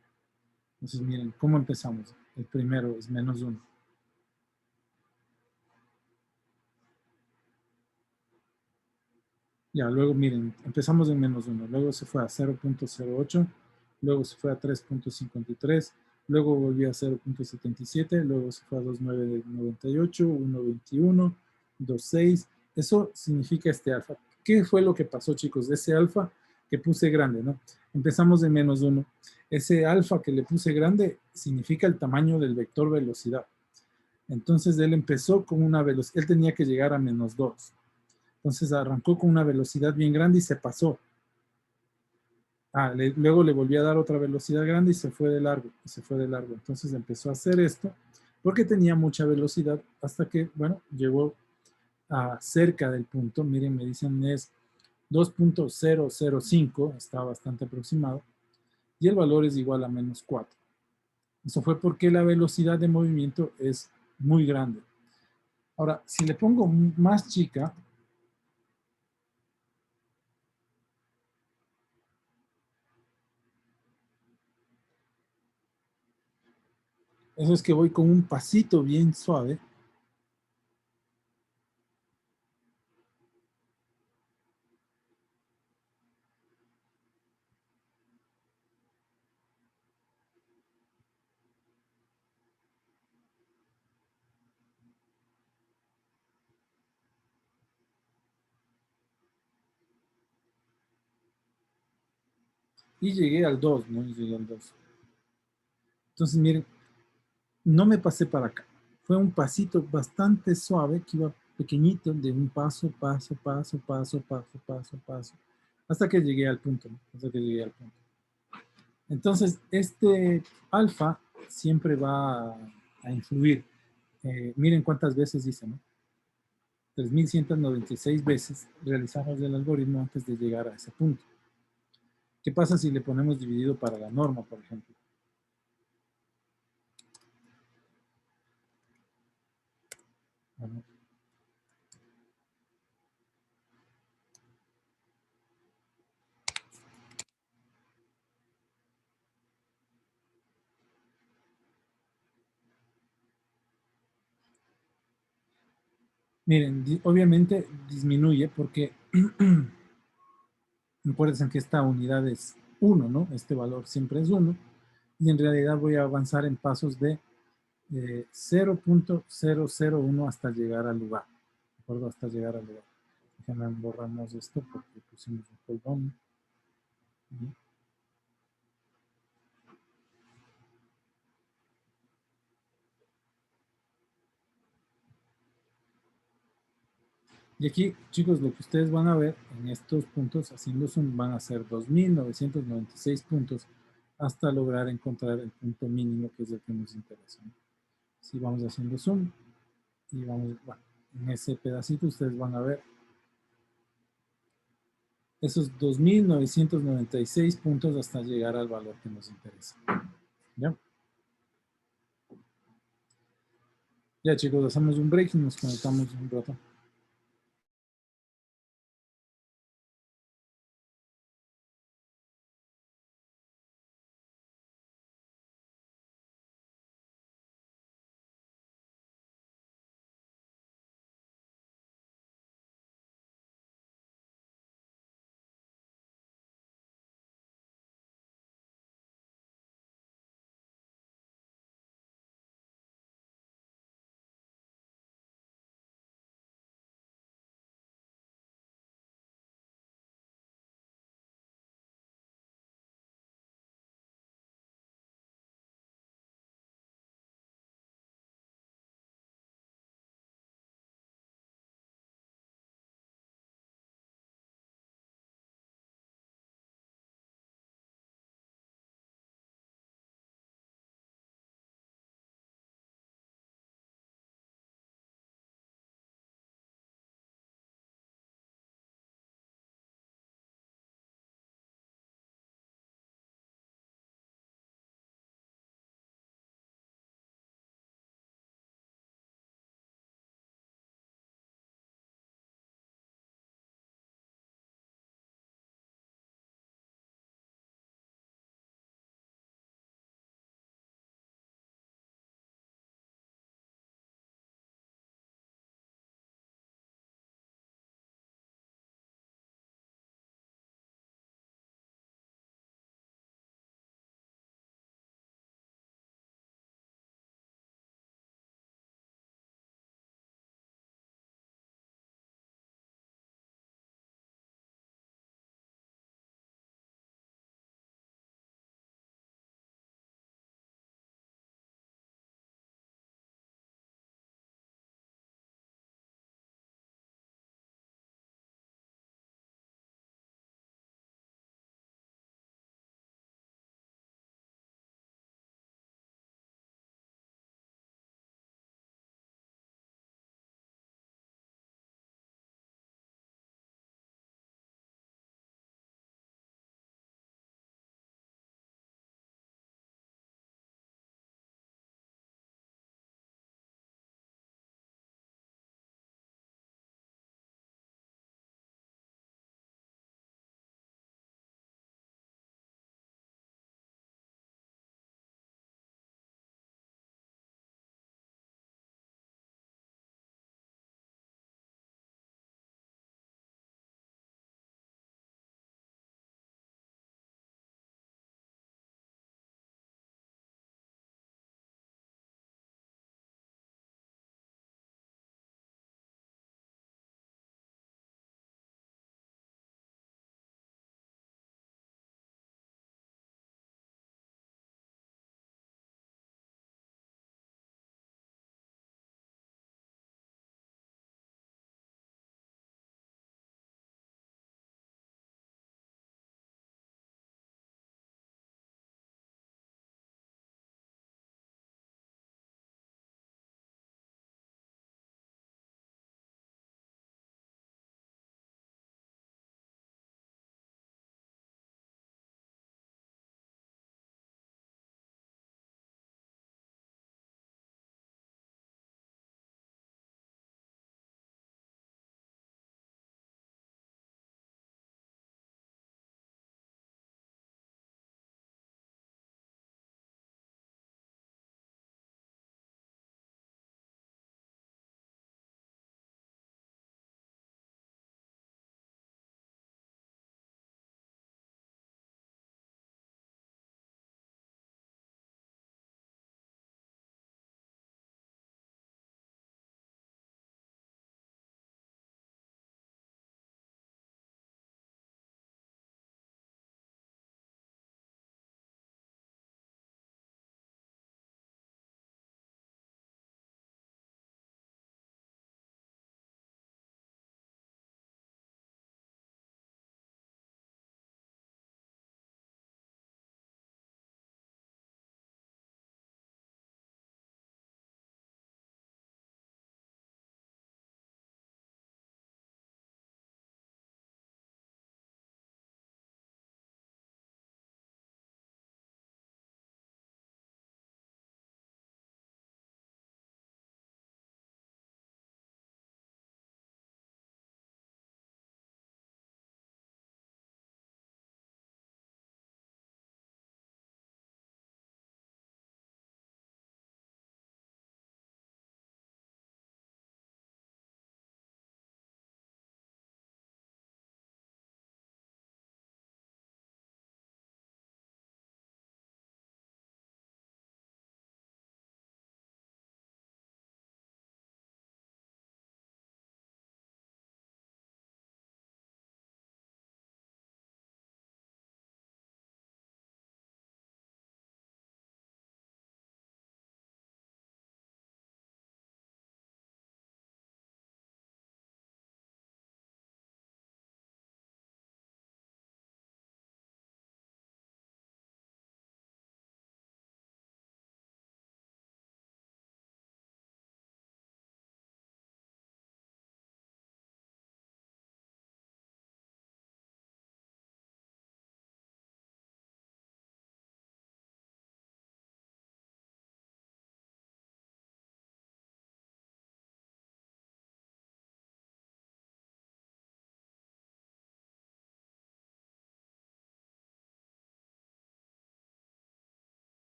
Entonces, miren, ¿cómo empezamos? El primero es menos 1. Ya, luego miren, empezamos en menos 1, luego se fue a 0.08, luego se fue a 3.53, luego volvió a 0.77, luego se fue a 2.998, 1.21, 2.6. Eso significa este alfa. ¿Qué fue lo que pasó, chicos? De ese alfa que puse grande, ¿no? Empezamos en menos 1. Ese alfa que le puse grande significa el tamaño del vector velocidad. Entonces él empezó con una velocidad, él tenía que llegar a menos 2. Entonces arrancó con una velocidad bien grande y se pasó. Luego le volví a dar otra velocidad grande y se fue de largo. Y se fue de largo. Entonces empezó a hacer esto porque tenía mucha velocidad hasta que, bueno, llegó a cerca del punto. Miren, me dicen es 2.005. Está bastante aproximado. Y el valor es igual a menos 4. Eso fue porque la velocidad de movimiento es muy grande. Ahora, si le pongo más chica, eso es que voy con un pasito bien suave. Y llegué al 2, ¿no? Y llegué al 2. Entonces, miren, no me pasé para acá. Fue un pasito bastante suave que iba pequeñito, de un paso, paso, paso, paso, paso, paso, paso, hasta que llegué al punto, ¿no? Hasta que llegué al punto. Entonces, este alfa siempre va a influir. Miren cuántas veces dice, ¿no? 3.196 veces realizamos el algoritmo antes de llegar a ese punto. ¿Qué pasa si le ponemos dividido para la norma, por ejemplo? Bueno, miren, obviamente disminuye porque acuérdense que esta unidad es 1, ¿no? Este valor siempre es 1. Y en realidad voy a avanzar en pasos de 0.001 hasta llegar al lugar. ¿De acuerdo? Hasta llegar al lugar. Déjenme borramos esto porque pusimos un colgón. Y aquí, chicos, lo que ustedes van a ver en estos puntos, haciendo zoom, van a ser 2.996 puntos hasta lograr encontrar el punto mínimo que es el que nos interesa, ¿no? Si vamos haciendo zoom y vamos, bueno, en ese pedacito ustedes van a ver esos 2.996 puntos hasta llegar al valor que nos interesa. ¿Ya? Ya, chicos, hacemos un break y nos conectamos un rato.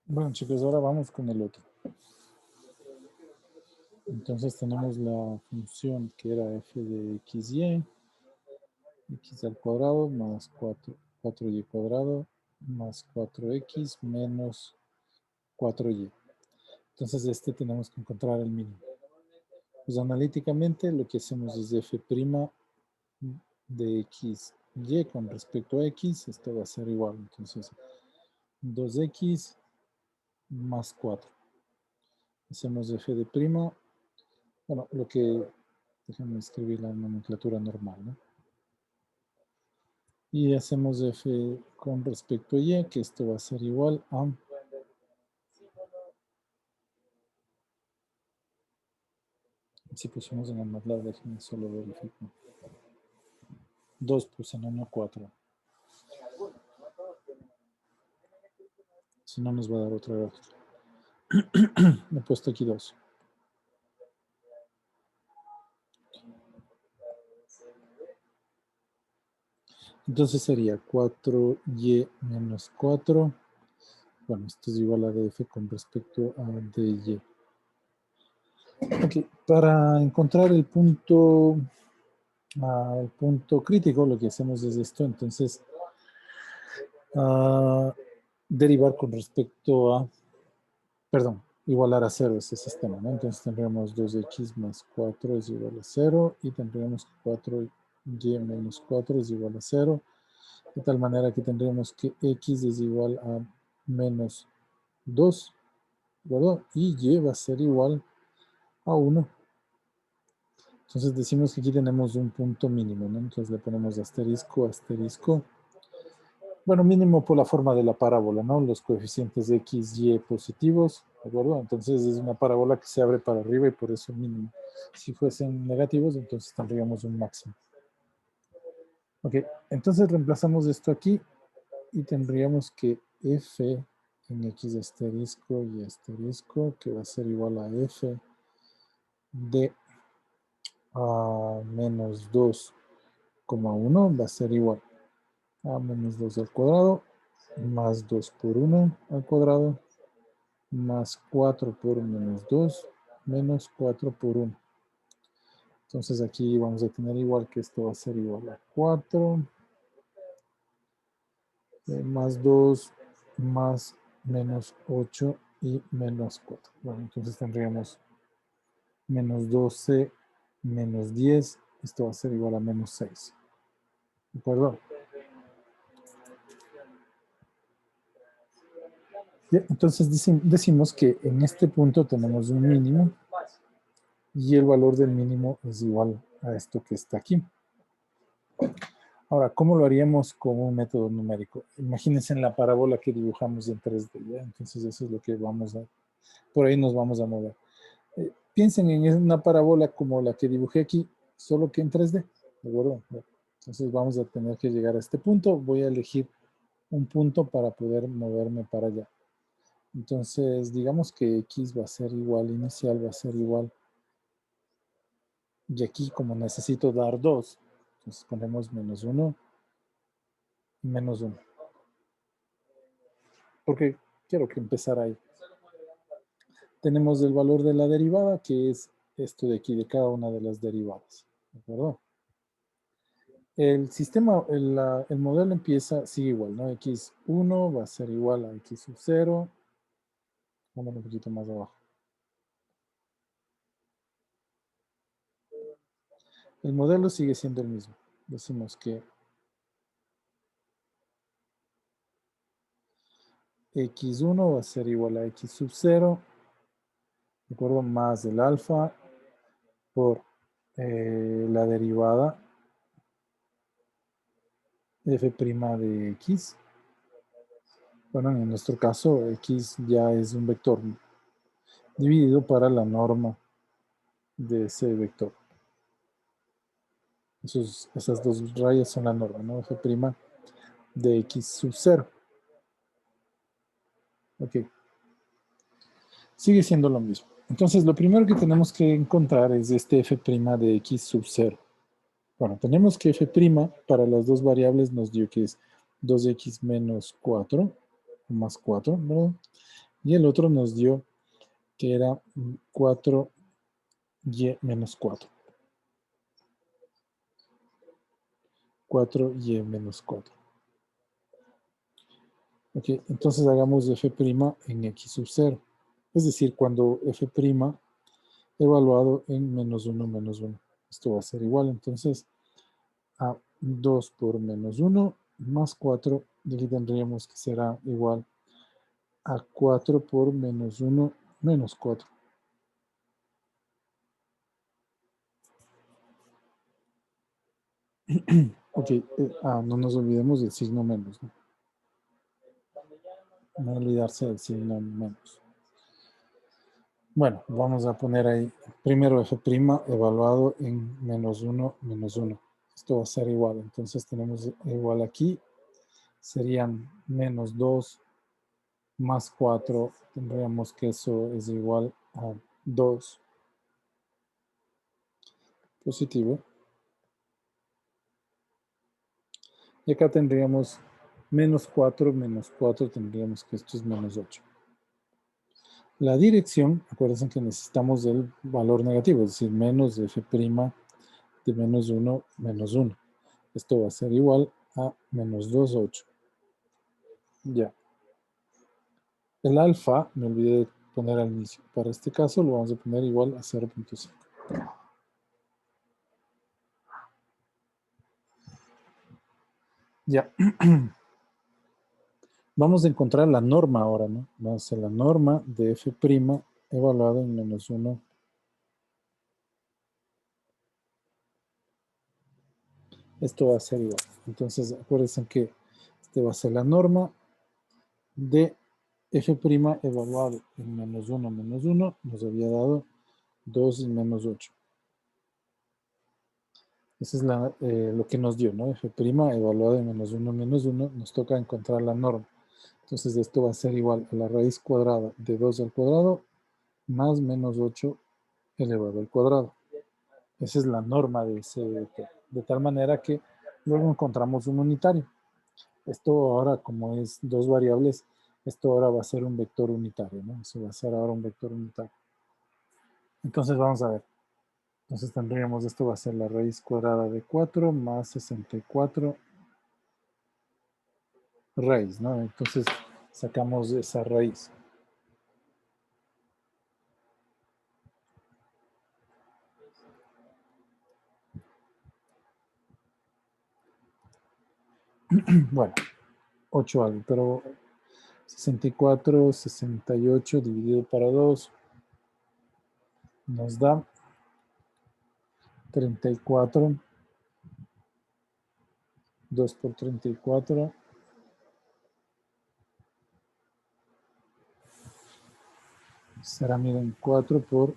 Bueno, chicos, ahora vamos con el otro. Entonces tenemos la función que era f de xy, x al cuadrado más 4y cuadrado más 4x menos 4y. Entonces tenemos que encontrar el mínimo. Pues analíticamente lo que hacemos es f' de xy con respecto a x, esto va a ser igual. Entonces 2x más 4. Hacemos f de prima. Bueno, déjenme escribir la nomenclatura normal, ¿no? Y hacemos f con respecto a y, que esto va a ser igual a... Si pusimos en el MATLAB, déjenme solo verificar. 2 puse, no 4. Si no, nos va a dar otra error. Me he puesto aquí 2. Entonces sería 4y menos 4. Bueno, esto es igual a df con respecto a dy. Ok, para encontrar el punto crítico, lo que hacemos es esto. Entonces, derivar con respecto a, perdón, igualar a 0 ese sistema, ¿no? Entonces tendríamos 2x más 4 es igual a 0 y tendríamos 4y menos 4 es igual a 0. De tal manera que tendríamos que x es igual a menos 2, ¿verdad? Y y va a ser igual a 1. Entonces decimos que aquí tenemos un punto mínimo, ¿no? Entonces le ponemos asterisco, asterisco. Bueno, mínimo por la forma de la parábola, ¿no? Los coeficientes de x, y positivos, ¿de acuerdo? Entonces es una parábola que se abre para arriba y por eso mínimo. Si fuesen negativos, entonces tendríamos un máximo. Ok, entonces reemplazamos esto aquí y tendríamos que f en x asterisco y asterisco, que va a ser igual a f de menos 2,1, va a ser igual a menos 2 al cuadrado, más 2 por 1 al cuadrado, más 4 por menos 2, menos 4 por 1. Entonces aquí vamos a tener igual que esto va a ser igual a 4, más 2, más menos 8 y menos 4. Bueno, entonces tendríamos menos 12, menos 10. Esto va a ser igual a menos 6. ¿De acuerdo? Bien, entonces decimos que en este punto tenemos un mínimo y el valor del mínimo es igual a esto que está aquí. Ahora, ¿cómo lo haríamos con un método numérico? Imagínense en la parábola que dibujamos en 3D, ¿ya? Entonces eso es lo que por ahí nos vamos a mover. Piensen en una parábola como la que dibujé aquí, solo que en 3D, ¿de acuerdo? Entonces vamos a tener que llegar a este punto. Voy a elegir un punto para poder moverme para allá. Entonces, digamos que x va a ser igual, inicial va a ser igual. Y aquí, como necesito dar 2, entonces ponemos menos 1 y menos 1. Porque quiero que empezar ahí. Tenemos el valor de la derivada, que es esto de aquí, de cada una de las derivadas. ¿De acuerdo? El sistema, el modelo sigue igual, ¿no? x1 va a ser igual a x sub 0. Vamos un poquito más abajo. El modelo sigue siendo el mismo. Decimos que x1 va a ser igual a x sub 0, ¿de acuerdo? Más el alfa por la derivada f' de x. Bueno, en nuestro caso, x ya es un vector dividido para la norma de ese vector. Esas dos rayas son la norma, ¿no? f' de x sub 0. Ok. Sigue siendo lo mismo. Entonces, lo primero que tenemos que encontrar es este f' de x sub 0. Bueno, tenemos que f' para las dos variables nos dio que es 2x menos 4, más 4, ¿verdad? Y el otro nos dio que era 4y menos 4. 4y menos 4. Ok, entonces hagamos f' en x sub 0. Es decir, cuando f' evaluado en menos 1 menos 1. Esto va a ser igual, entonces, a 2 por menos 1 más 4. Y aquí tendríamos que será igual a 4 por menos 1 menos 4. Ok, no nos olvidemos del signo menos, ¿no? No olvidarse del signo menos. Bueno, vamos a poner ahí primero f' evaluado en menos 1 menos 1. Esto va a ser igual, entonces tenemos igual aquí. Serían menos 2 más 4. Tendríamos que eso es igual a 2 positivo. Y acá tendríamos menos 4 menos 4. Tendríamos que esto es menos 8. La dirección, acuérdense que necesitamos del valor negativo, es decir, menos de f' de menos 1 menos 1. Esto va a ser igual a menos 2, 8. Ya. El alfa, me olvidé de poner al inicio. Para este caso lo vamos a poner igual a 0.5. Ya. Vamos a encontrar la norma ahora, ¿no? Vamos a hacer la norma de f' evaluado en menos 1. Esto va a ser igual. Entonces, acuérdense que este va a ser la norma de f' evaluado en menos 1 menos 1. Nos había dado 2 y menos 8. Esa es lo que nos dio, ¿no? F' evaluado en menos 1 menos 1. Nos toca encontrar la norma. Entonces, esto va a ser igual a la raíz cuadrada de 2 al cuadrado más menos 8 elevado al cuadrado. Esa es la norma de CDT. De tal manera que luego encontramos un unitario. Esto ahora, como es dos variables, esto ahora va a ser un vector unitario, ¿no? Eso va a ser ahora un vector unitario. Entonces vamos a ver. Entonces tendríamos, esto va a ser la raíz cuadrada de 4 más 64 raíz, ¿no? Entonces sacamos esa raíz. Bueno, 8 algo, pero 64, 68 dividido para 2 nos da 34. 2 por 34 será, miren, 4 por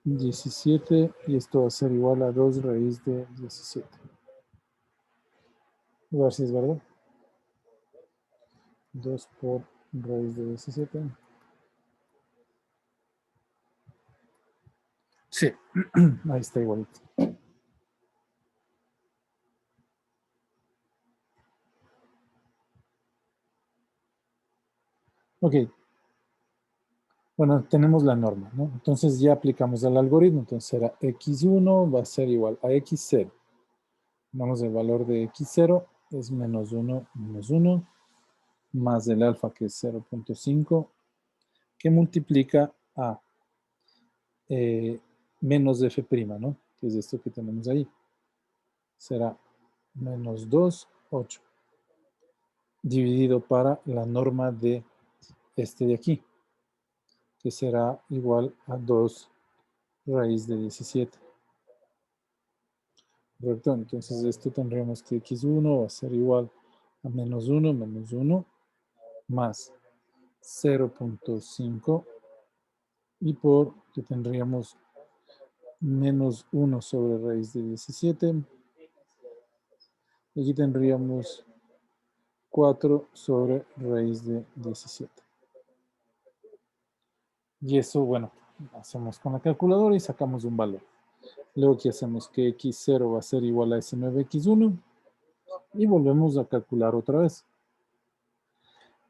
17 y esto va a ser igual a 2 raíz de 17. A ver si es verdad. 2 por raíz de 17. Sí, ahí está igualito. Ok. Bueno, tenemos la norma, ¿no? Entonces ya aplicamos el algoritmo. Entonces será x1 va a ser igual a x0. Vamos, el valor de x0 es menos 1 menos 1 más el alfa, que es 0.5, que multiplica a menos de f', ¿no? Que es esto que tenemos ahí. Será menos 2, 8. Dividido para la norma de este de aquí, que será igual a 2 raíz de 17. Correcto, entonces esto tendríamos que x1 va a ser igual a menos 1 más 0.5 y por que tendríamos menos 1 sobre raíz de 17. Aquí tendríamos 4 sobre raíz de 17. Y eso, bueno, hacemos con la calculadora y sacamos un valor. Luego aquí hacemos que x0 va a ser igual a S9x1 y volvemos a calcular otra vez.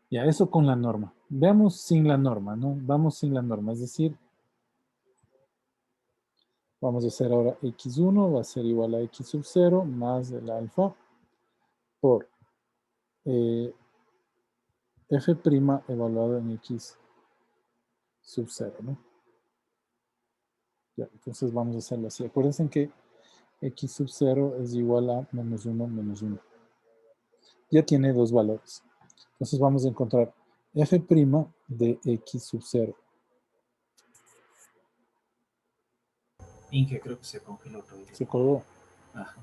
Ya, eso con la norma. Veamos sin la norma, ¿no? Vamos sin la norma, es decir, vamos a hacer ahora x1 va a ser igual a x sub 0 más el alfa por f' evaluado en x sub 0, ¿no? Ya, entonces vamos a hacerlo así. Acuérdense que x sub 0 es igual a menos 1 menos 1. Ya tiene dos valores. Entonces vamos a encontrar f' de x sub 0. Inge, creo que se congeló todo. Se colgó. Ajá.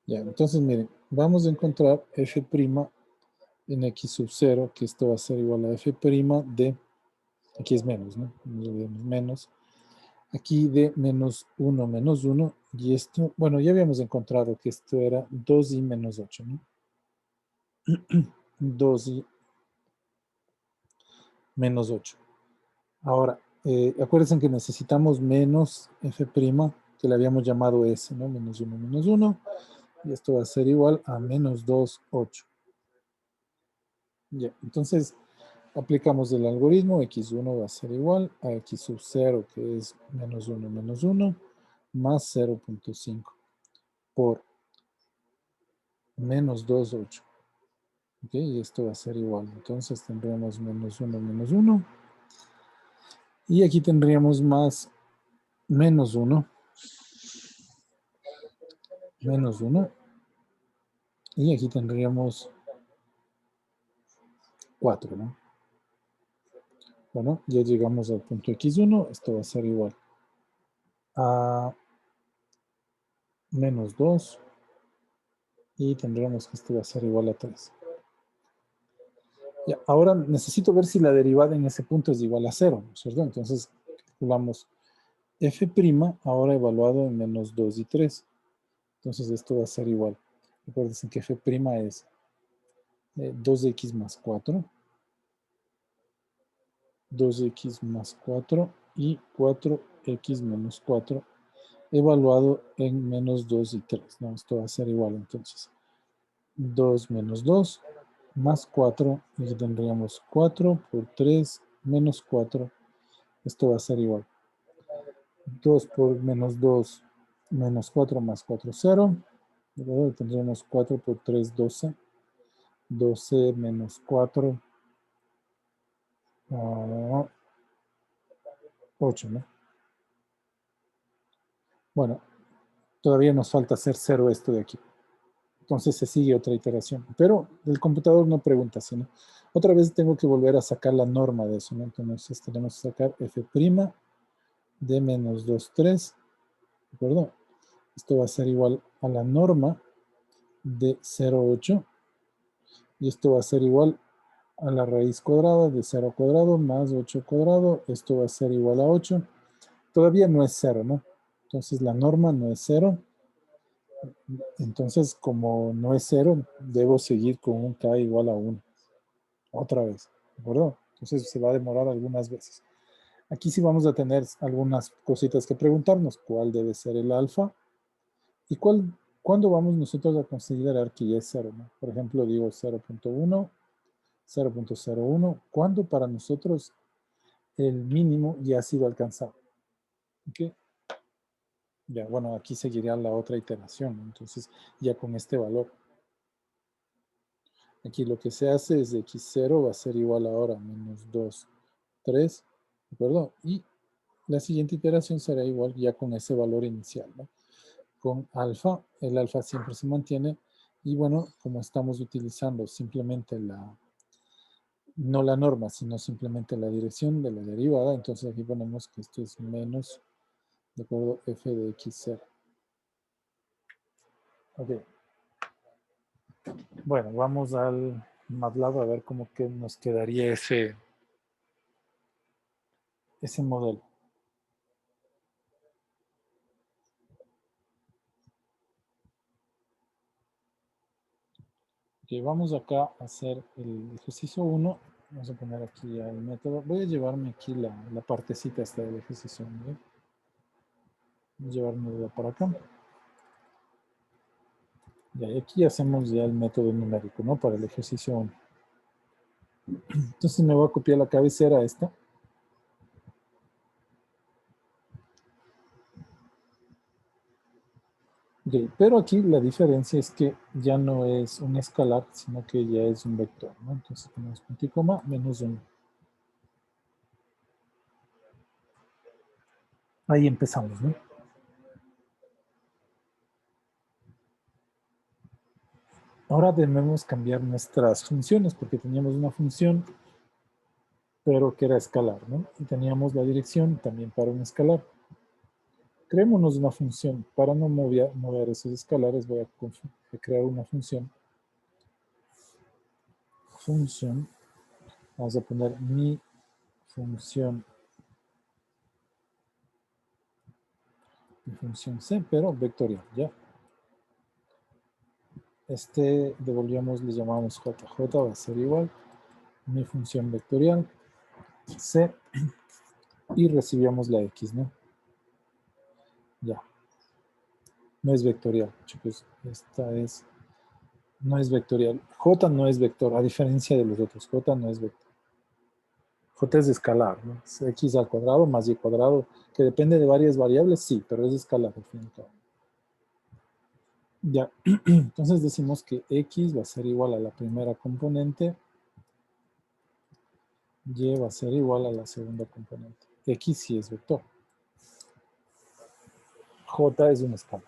Ya, entonces miren, vamos a encontrar f' en x sub 0, que esto va a ser igual a f' de, aquí es menos, ¿no? No olvidemos menos. Aquí de menos 1, y esto, bueno, ya habíamos encontrado que esto era 2i menos 8, ¿no? 2i menos 8. Ahora, acuérdense que necesitamos menos f', que le habíamos llamado s, ¿no? Menos 1, y esto va a ser igual a menos 2, 8. Ya, entonces aplicamos el algoritmo, x1 va a ser igual a x sub 0, que es menos 1, más 0.5 por menos 2, 8. ¿Ok? Y esto va a ser igual. Entonces tendríamos menos 1, y aquí tendríamos más menos 1, y aquí tendríamos 4, ¿no? Bueno, ya llegamos al punto x1, esto va a ser igual a menos 2, y tendríamos que esto va a ser igual a 3. Ya, ahora necesito ver si la derivada en ese punto es igual a 0, ¿no es cierto? Entonces calculamos f' ahora evaluado en menos 2 y 3. Entonces esto va a ser igual. Recuerden que f' es 2x más 4, 2x más 4 y 4x menos 4 evaluado en menos 2 y 3. ¿No? Esto va a ser igual entonces. 2 menos 2 más 4, y aquí tendríamos 4 por 3 menos 4. Esto va a ser igual. 2 por menos 2 menos 4 más 4, 0. Luego tendríamos 4 por 3, 12. 12 menos 4, 8, ¿no? Bueno, todavía nos falta hacer 0 esto de aquí. Entonces se sigue otra iteración. Pero el computador no pregunta, sino otra vez tengo que volver a sacar la norma de eso, ¿no? Entonces tenemos que sacar f' de menos 2, 3. ¿De acuerdo? Esto va a ser igual a la norma de 0, 8. Y esto va a ser igual a la raíz cuadrada de 0 cuadrado más 8 cuadrado. Esto va a ser igual a 8. Todavía no es 0, ¿no? Entonces la norma no es 0. Entonces, como no es 0, debo seguir con un k igual a 1. Otra vez, ¿de acuerdo? Entonces se va a demorar algunas veces. Aquí sí vamos a tener algunas cositas que preguntarnos. ¿Cuál debe ser el alfa? ¿Y cuándo vamos nosotros a considerar que ya es 0, ¿no? Por ejemplo, digo 0.1, 0.01. ¿Cuándo para nosotros el mínimo ya ha sido alcanzado? ¿Ok? Ya, bueno, aquí seguiría la otra iteración, ¿no? Entonces, ya con este valor. Aquí lo que se hace es x0 va a ser igual ahora a menos 2, 3, ¿de acuerdo? Y la siguiente iteración será igual ya con ese valor inicial, ¿no? Con alfa, el alfa siempre se mantiene, y bueno, como estamos utilizando simplemente no la norma, sino simplemente la dirección de la derivada, entonces aquí ponemos que esto es menos, ¿de acuerdo? F de x0. Ok. Bueno, vamos al MATLAB a ver cómo que nos quedaría ese modelo. Ok, vamos acá a hacer el ejercicio 1. Vamos a poner aquí el método. Voy a llevarme aquí la partecita esta del ejercicio 1. ¿eh? Voy a llevármela para acá. Y aquí hacemos ya el método numérico, ¿no? Para el ejercicio 1. Entonces me voy a copiar la cabecera esta. Okay, pero aquí la diferencia es que ya no es un escalar, sino que ya es un vector, ¿no? Entonces ponemos punto y coma menos 1. Ahí empezamos, ¿no? Ahora debemos cambiar nuestras funciones, porque teníamos una función, pero que era escalar, ¿no? Y teníamos la dirección también para un escalar. Creémonos una función. Para no mover esos escalares, voy a crear una función. Función. Vamos a poner mi función. Mi función C, pero vectorial, ¿ya? Devolvíamos, le llamamos JJ, va a ser igual. Mi función vectorial, C, y recibíamos la X, ¿no? Ya. No es vectorial, chicos. No es vectorial. J no es vector, a diferencia de los otros. J no es vector. J es escalar, ¿no? Es X al cuadrado más Y cuadrado, que depende de varias variables, sí, pero es escalar al fin y al cabo. Ya, entonces decimos que X va a ser igual a la primera componente, Y va a ser igual a la segunda componente. X sí es vector. J es una escala.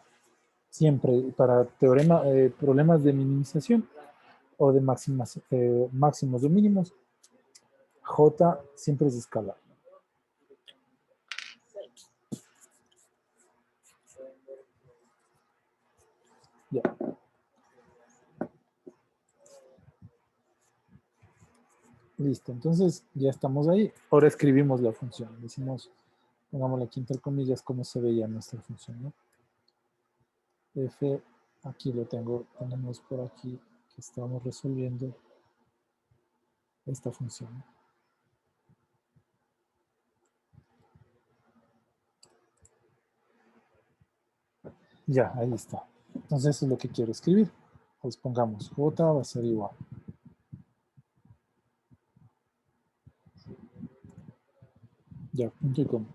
Siempre para problemas de minimización o de máximos o mínimos, J siempre es escalar. Ya. Listo, entonces ya estamos ahí. Ahora escribimos la función. Decimos, pongámosle aquí entre comillas, cómo se veía nuestra función, ¿no? F, aquí lo tenemos por aquí, que estamos resolviendo esta función. Ya, ahí está. Entonces eso es lo que quiero escribir. Pues pongamos J va a ser igual. Ya, punto y coma.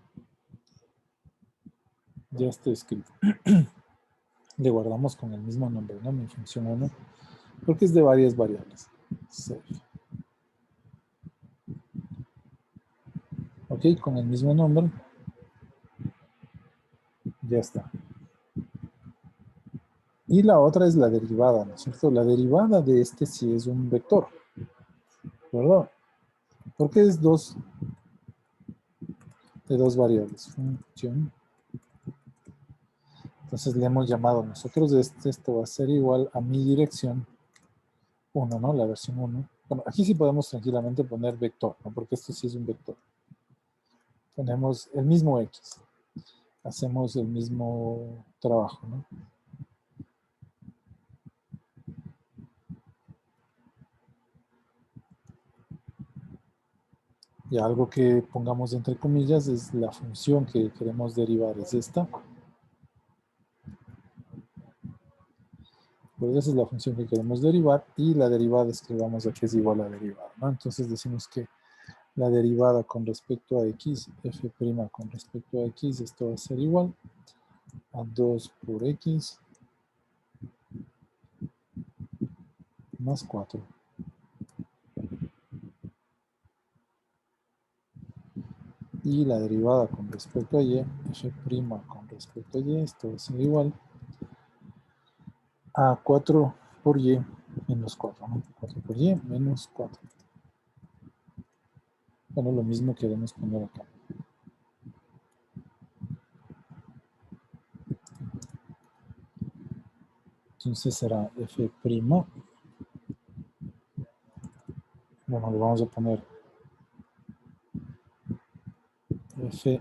Ya está escrito. Le guardamos con el mismo nombre, ¿no? Mi función 1, porque es de varias variables. Safe. Ok, con el mismo nombre. Ya está. Y la otra es la derivada, ¿no es cierto? La derivada de este sí es un vector, ¿verdad? Porque es de dos variables. Función. Entonces le hemos llamado nosotros esto va a ser igual a mi dirección 1, ¿no? La versión 1. Bueno, aquí sí podemos tranquilamente poner vector, ¿no? Porque esto sí es un vector. Ponemos el mismo X. Hacemos el mismo trabajo, ¿no? Y algo que pongamos entre comillas es la función que queremos derivar, es esta. Pues esa es la función que queremos derivar y la derivada escribamos aquí es igual a derivada, ¿no? Entonces decimos que la derivada con respecto a x, f' con respecto a x, esto va a ser igual a 2 por x más 4. Y la derivada con respecto a y, f' con respecto a y, esto va a ser igual a 4 por y menos 4, ¿no? 4 por y menos 4. Bueno, lo mismo queremos poner acá. Entonces será f'. Bueno, le vamos a poner f'.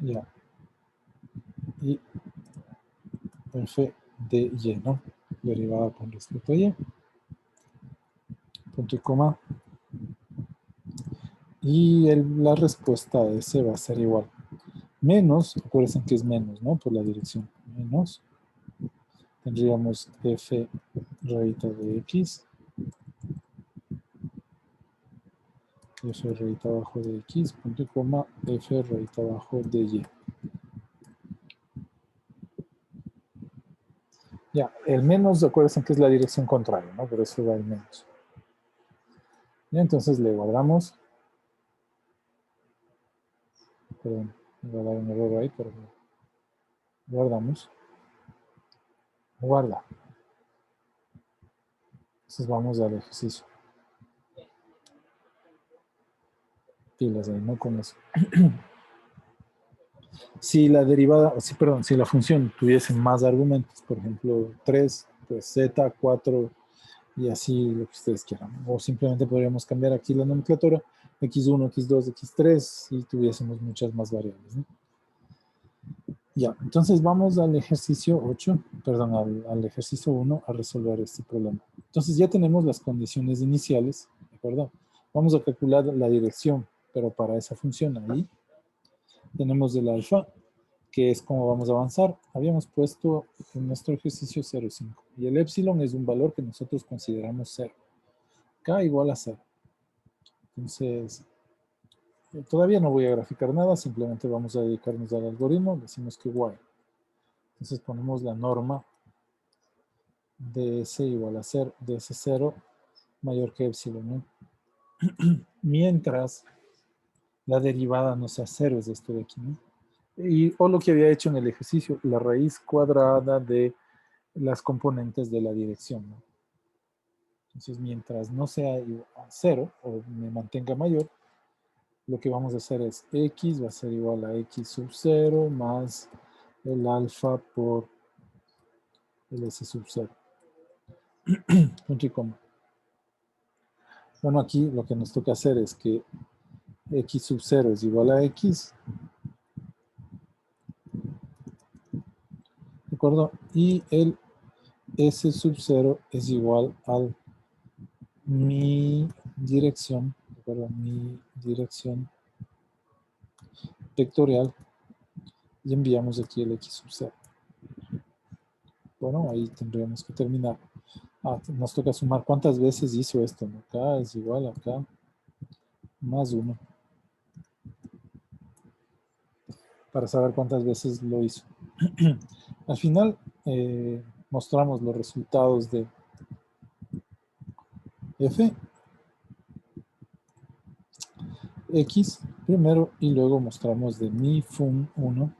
Ya. y f de y, ¿no? Derivada con respecto a y. Punto y coma. Y la respuesta a ese va a ser igual. Menos, acuérdense que es menos, ¿no? Por la dirección. Menos. Tendríamos f rayita de x. F rayita abajo de x, punto y coma, f rayita abajo de y. Ya, el menos, acuérdense que es la dirección contraria, ¿no? Por eso va el menos. Y entonces le guardamos. Perdón, me va a dar un error ahí, pero guardamos. Guarda. Entonces vamos al ejercicio. Pilas ahí, ¿no? Con eso. Si la derivada, perdón, si la función tuviese más argumentos, por ejemplo, 3, pues z, 4 y así lo que ustedes quieran. O simplemente podríamos cambiar aquí la nomenclatura, x1, x2, x3 y tuviésemos muchas más variables, ¿no? Ya, entonces vamos al ejercicio 8, perdón, al ejercicio 1 a resolver este problema. Entonces ya tenemos las condiciones iniciales, ¿de acuerdo? Vamos a calcular la dirección, pero para esa función ahí tenemos el alfa, que es como vamos a avanzar. Habíamos puesto en nuestro ejercicio 0,5 y el epsilon es un valor que nosotros consideramos 0. K igual a 0. Entonces, todavía no voy a graficar nada, simplemente vamos a dedicarnos al algoritmo, decimos que y. Entonces ponemos la norma de S igual a 0, de S0 mayor que epsilon, ¿no? Mientras la derivada no sea 0, es esto de aquí, ¿no? O lo que había hecho en el ejercicio, la raíz cuadrada de las componentes de la dirección, ¿no? Entonces, mientras no sea igual a 0 o me mantenga mayor, lo que vamos a hacer es x va a ser igual a x sub 0 más el alfa por el s sub 0. Punto y coma. Bueno, aquí lo que nos toca hacer es que x sub 0 es igual a x. ¿De acuerdo? Y el s sub 0 es igual a mi dirección, ¿de acuerdo? Mi dirección vectorial. Y enviamos aquí el x sub 0. Bueno, ahí tendríamos que terminar. Nos toca sumar cuántas veces hizo esto, ¿no? Acá es igual a acá, más 1. Para saber cuántas veces lo hizo. Al final, mostramos los resultados de f, x primero y luego mostramos de mi fun 1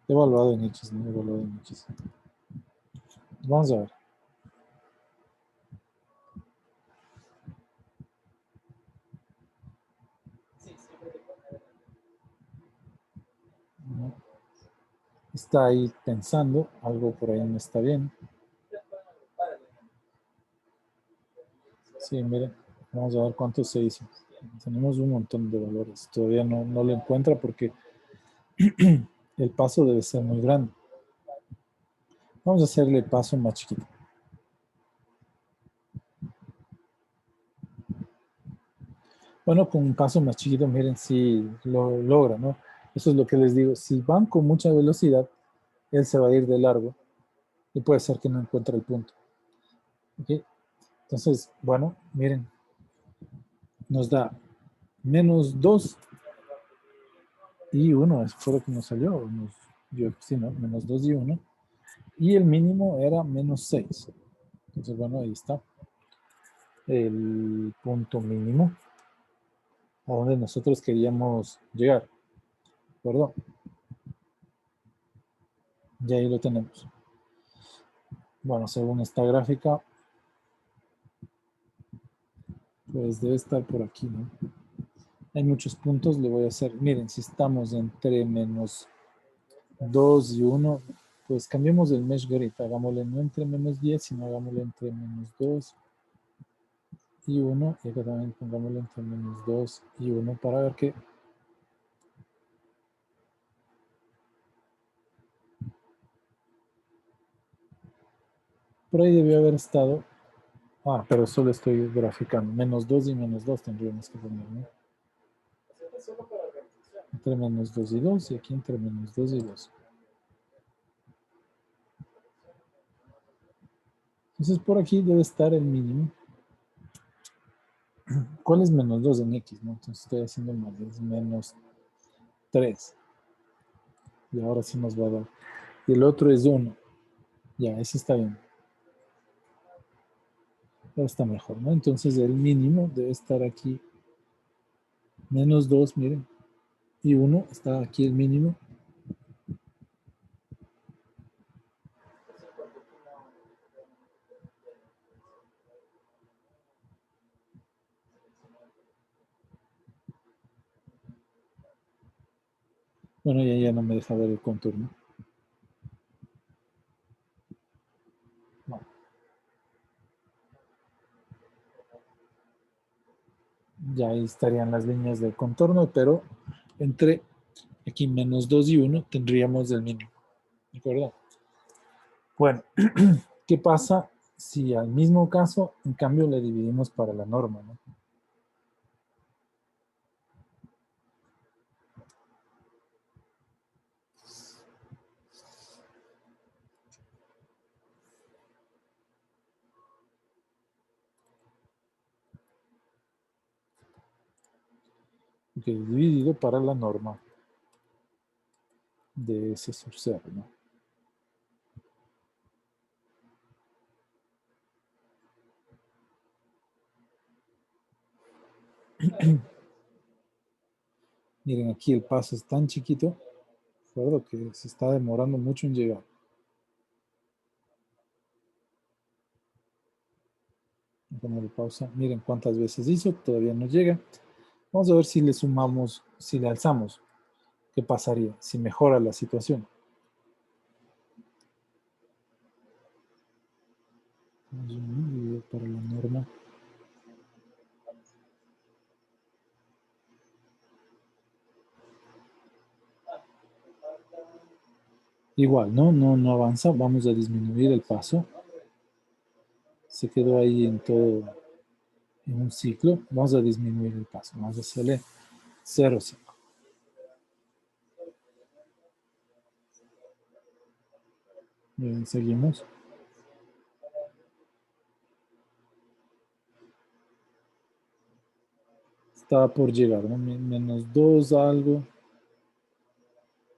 evaluado en x, ¿no? Evaluado en x. Vamos a ver. Está ahí pensando, algo por ahí no está bien. Sí, miren, vamos a ver cuánto se hizo. Tenemos un montón de valores. Todavía no lo encuentra porque el paso debe ser muy grande. Vamos a hacerle el paso más chiquito. Bueno, con un paso más chiquito, miren si lo logra, ¿no? Eso es lo que les digo. Si van con mucha velocidad, él se va a ir de largo y puede ser que no encuentre el punto. ¿Ok? Entonces, bueno, miren, nos da menos 2 y 1, eso fue lo que nos salió. Sí, ¿no? Menos 2 y 1. Y el mínimo era menos 6. Entonces, bueno, ahí está. El punto mínimo a donde nosotros queríamos llegar. ¿De acuerdo? Y ahí lo tenemos. Bueno, según esta gráfica, pues debe estar por aquí, ¿no? Hay muchos puntos, le voy a hacer, miren, si estamos entre menos 2 y 1, pues cambiemos el mesh grid, hagámosle no entre menos 10, sino hagámosle entre menos 2 y 1, y acá también pongámosle entre menos 2 y 1 para ver que Por ahí debió haber estado. Ah, pero solo estoy graficando. -2 y -2 tendríamos que poner, ¿no? Entre -2 y 2 y aquí entre -2 y 2. Entonces por aquí debe estar el mínimo. ¿Cuál es -2 en X? ¿No? Entonces estoy haciendo mal. Es -3. Y ahora sí nos va a dar. Y el otro es 1. Ya, ese está bien. Ahora está mejor, ¿no? Entonces el mínimo debe estar aquí. -2, miren. Y 1 está aquí el mínimo. Bueno, ya no me deja ver el contorno. No. Ya ahí estarían las líneas del contorno, pero entre aquí -2 y 1 tendríamos el mínimo. ¿De acuerdo? Bueno, ¿qué pasa si al mismo caso, en cambio, le dividimos para la norma, ¿no? Ok, dividido para la norma de S sur 0, ¿no? Miren, aquí el paso es tan chiquito, ¿de acuerdo? Que se está demorando mucho en llegar. Voy a ponerle pausa. Miren cuántas veces hizo, todavía no llega. Vamos a ver si le sumamos, si le alzamos. ¿Qué pasaría? Si mejora la situación. Dividido para la norma. Igual, ¿no? No avanza. Vamos a disminuir el paso. Se quedó ahí en todo, en un ciclo. Vamos a disminuir el paso. Vamos a hacerle 0,5. Bien, seguimos. Estaba por llegar, ¿no? -2 algo.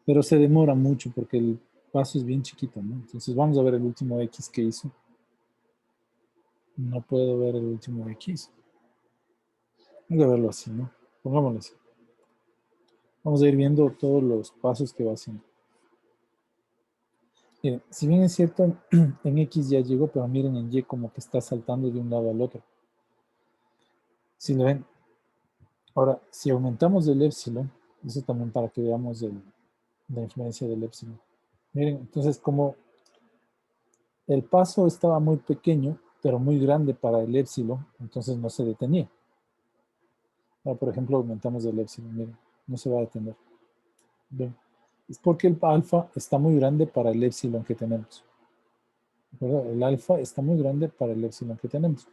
Pero se demora mucho porque el paso es bien chiquito, ¿no? Entonces vamos a ver el último X que hizo. No puedo ver el último X. Vamos a verlo así, ¿no? Pongámoslo así. Vamos a ir viendo todos los pasos que va haciendo. Miren, si bien es cierto, en X ya llegó, pero miren en Y como que está saltando de un lado al otro. Si lo ven. Ahora, si aumentamos el épsilon, eso también para que veamos la influencia del épsilon. Miren, entonces como el paso estaba muy pequeño, pero muy grande para el épsilon, entonces no se detenía. Ahora, por ejemplo, aumentamos el épsilon, miren, no se va a detener. ¿Ven? Es porque el alfa está muy grande para el épsilon que tenemos. ¿Verdad? El alfa está muy grande para el épsilon que tenemos.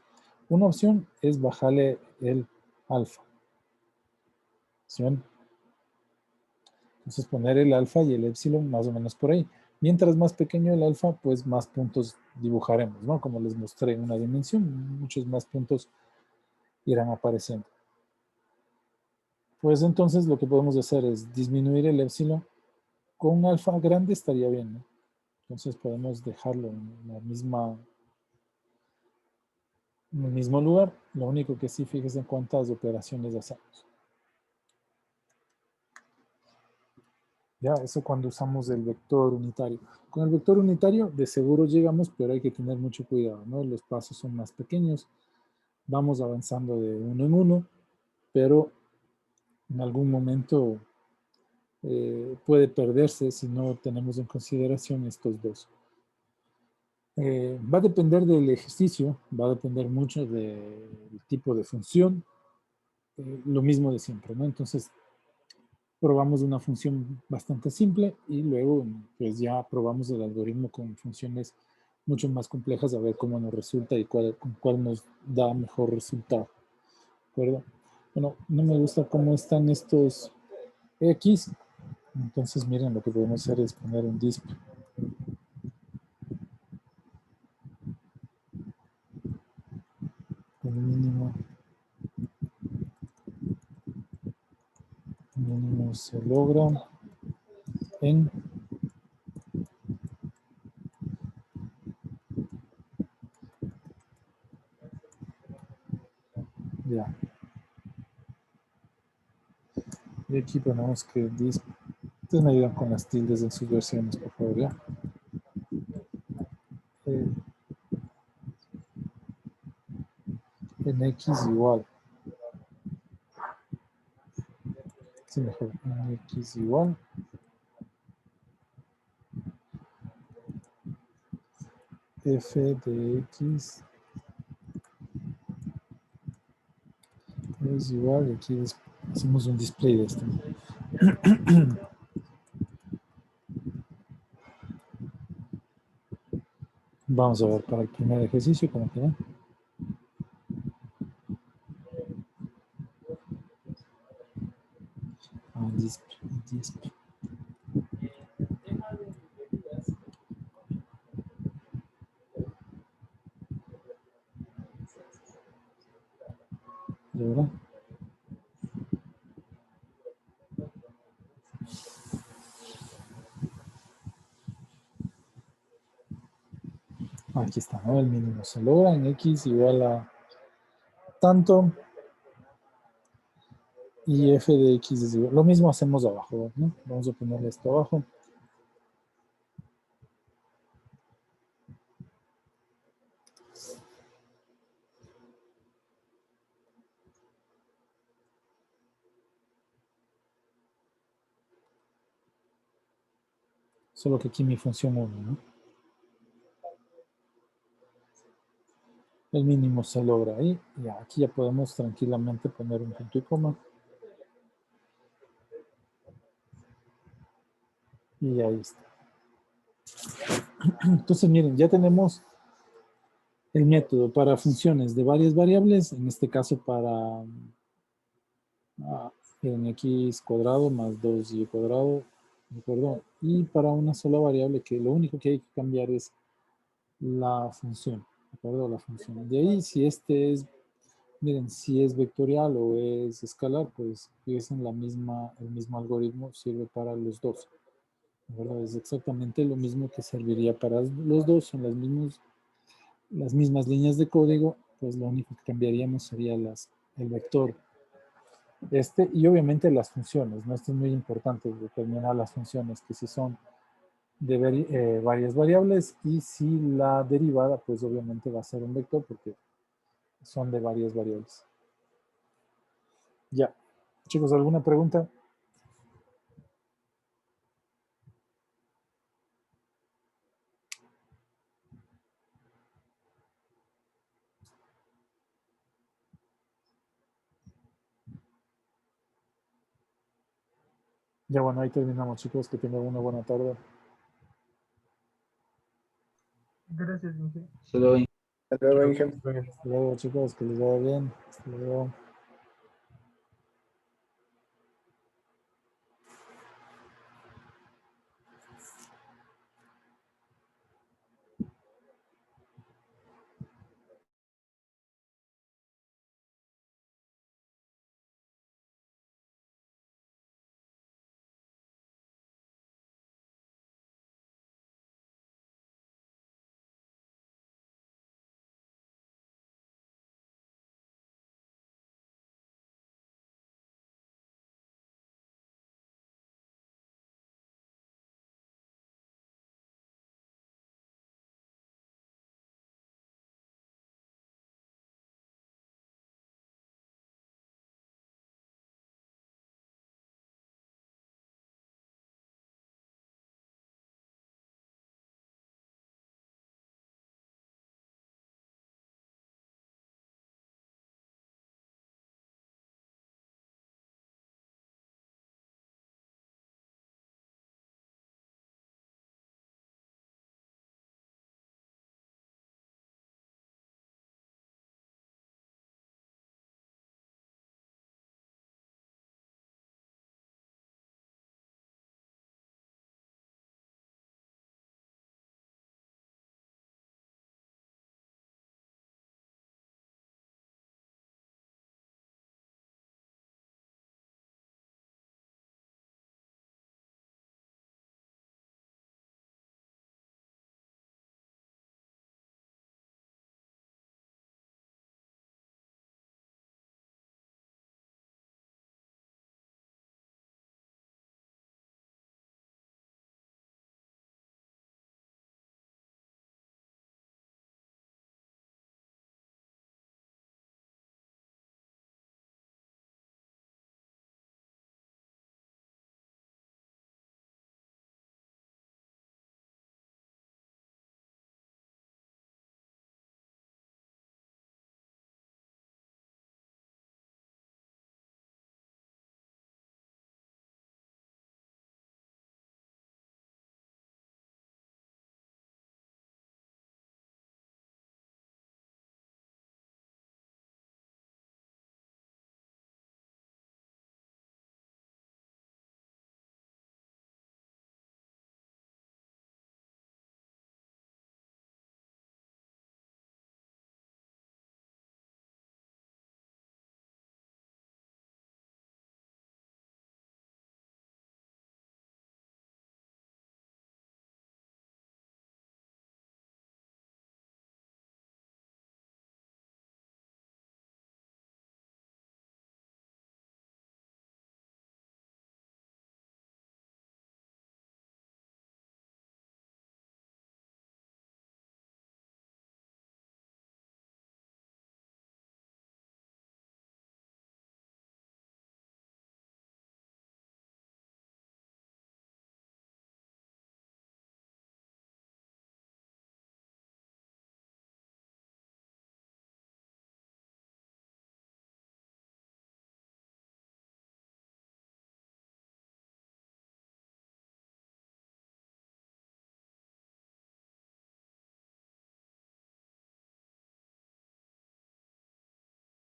Una opción es bajarle el alfa. ¿Sí ven? Entonces poner el alfa y el épsilon más o menos por ahí. Mientras más pequeño el alfa, pues más puntos dibujaremos, ¿no? Como les mostré en una dimensión, muchos más puntos irán apareciendo. Pues entonces lo que podemos hacer es disminuir el épsilon. Con un alfa grande estaría bien, ¿no? Entonces podemos dejarlo en el mismo lugar. Lo único que sí, fíjense en cuántas operaciones hacemos. Ya, eso cuando usamos el vector unitario. Con el vector unitario de seguro llegamos, pero hay que tener mucho cuidado, ¿no? Los pasos son más pequeños. Vamos avanzando de uno en uno, pero en algún momento puede perderse si no tenemos en consideración estos dos. Va a depender del ejercicio, va a depender mucho del tipo de función, lo mismo de siempre, ¿no? Entonces, probamos una función bastante simple y luego pues ya probamos el algoritmo con funciones mucho más complejas a ver cómo nos resulta y cuál nos da mejor resultado. ¿De acuerdo? Bueno, no me gusta cómo están estos X. Entonces, miren, lo que podemos hacer es poner un disp. El mínimo se logra en ya. Y aquí ponemos que disp. Ustedes me ayudan con las tildes en sus versiones, por favor, ya. En X igual. Sí, mejor. En X igual. F de X es igual. Y aquí hacemos un display de esto. Vamos a ver para el primer ejercicio cómo queda. Disp. ¿De verdad? Aquí está, ¿no? El mínimo se logra en X igual a tanto y F de X es igual. Lo mismo hacemos abajo, ¿no? Vamos a ponerle esto abajo. Solo que aquí mi función 1, ¿no? El mínimo se logra ahí. Y aquí ya podemos tranquilamente poner un punto y coma. Y ahí está. Entonces, miren, ya tenemos el método para funciones de varias variables. En este caso para en x cuadrado más 2y cuadrado. ¿De acuerdo? Y para una sola variable que lo único que hay que cambiar es la función. ¿De acuerdo? La función. De ahí, si este es, miren, si es vectorial o es escalar, pues es en el mismo algoritmo sirve para los dos. ¿De acuerdo? Es exactamente lo mismo que serviría para los dos, son las mismas líneas de código, pues lo único que cambiaríamos sería el vector. Y obviamente las funciones, ¿no? Esto es muy importante, determinar las funciones, que si son de varias variables y si la derivada, pues obviamente va a ser un vector porque son de varias variables. Ya. Chicos, ¿alguna pregunta? Ya bueno, ahí terminamos, chicos. Que tengan una buena tarde. Gracias, Inge. Solo Hasta luego, Inge. Hasta luego, chicos. Que les vaya bien. Hasta luego.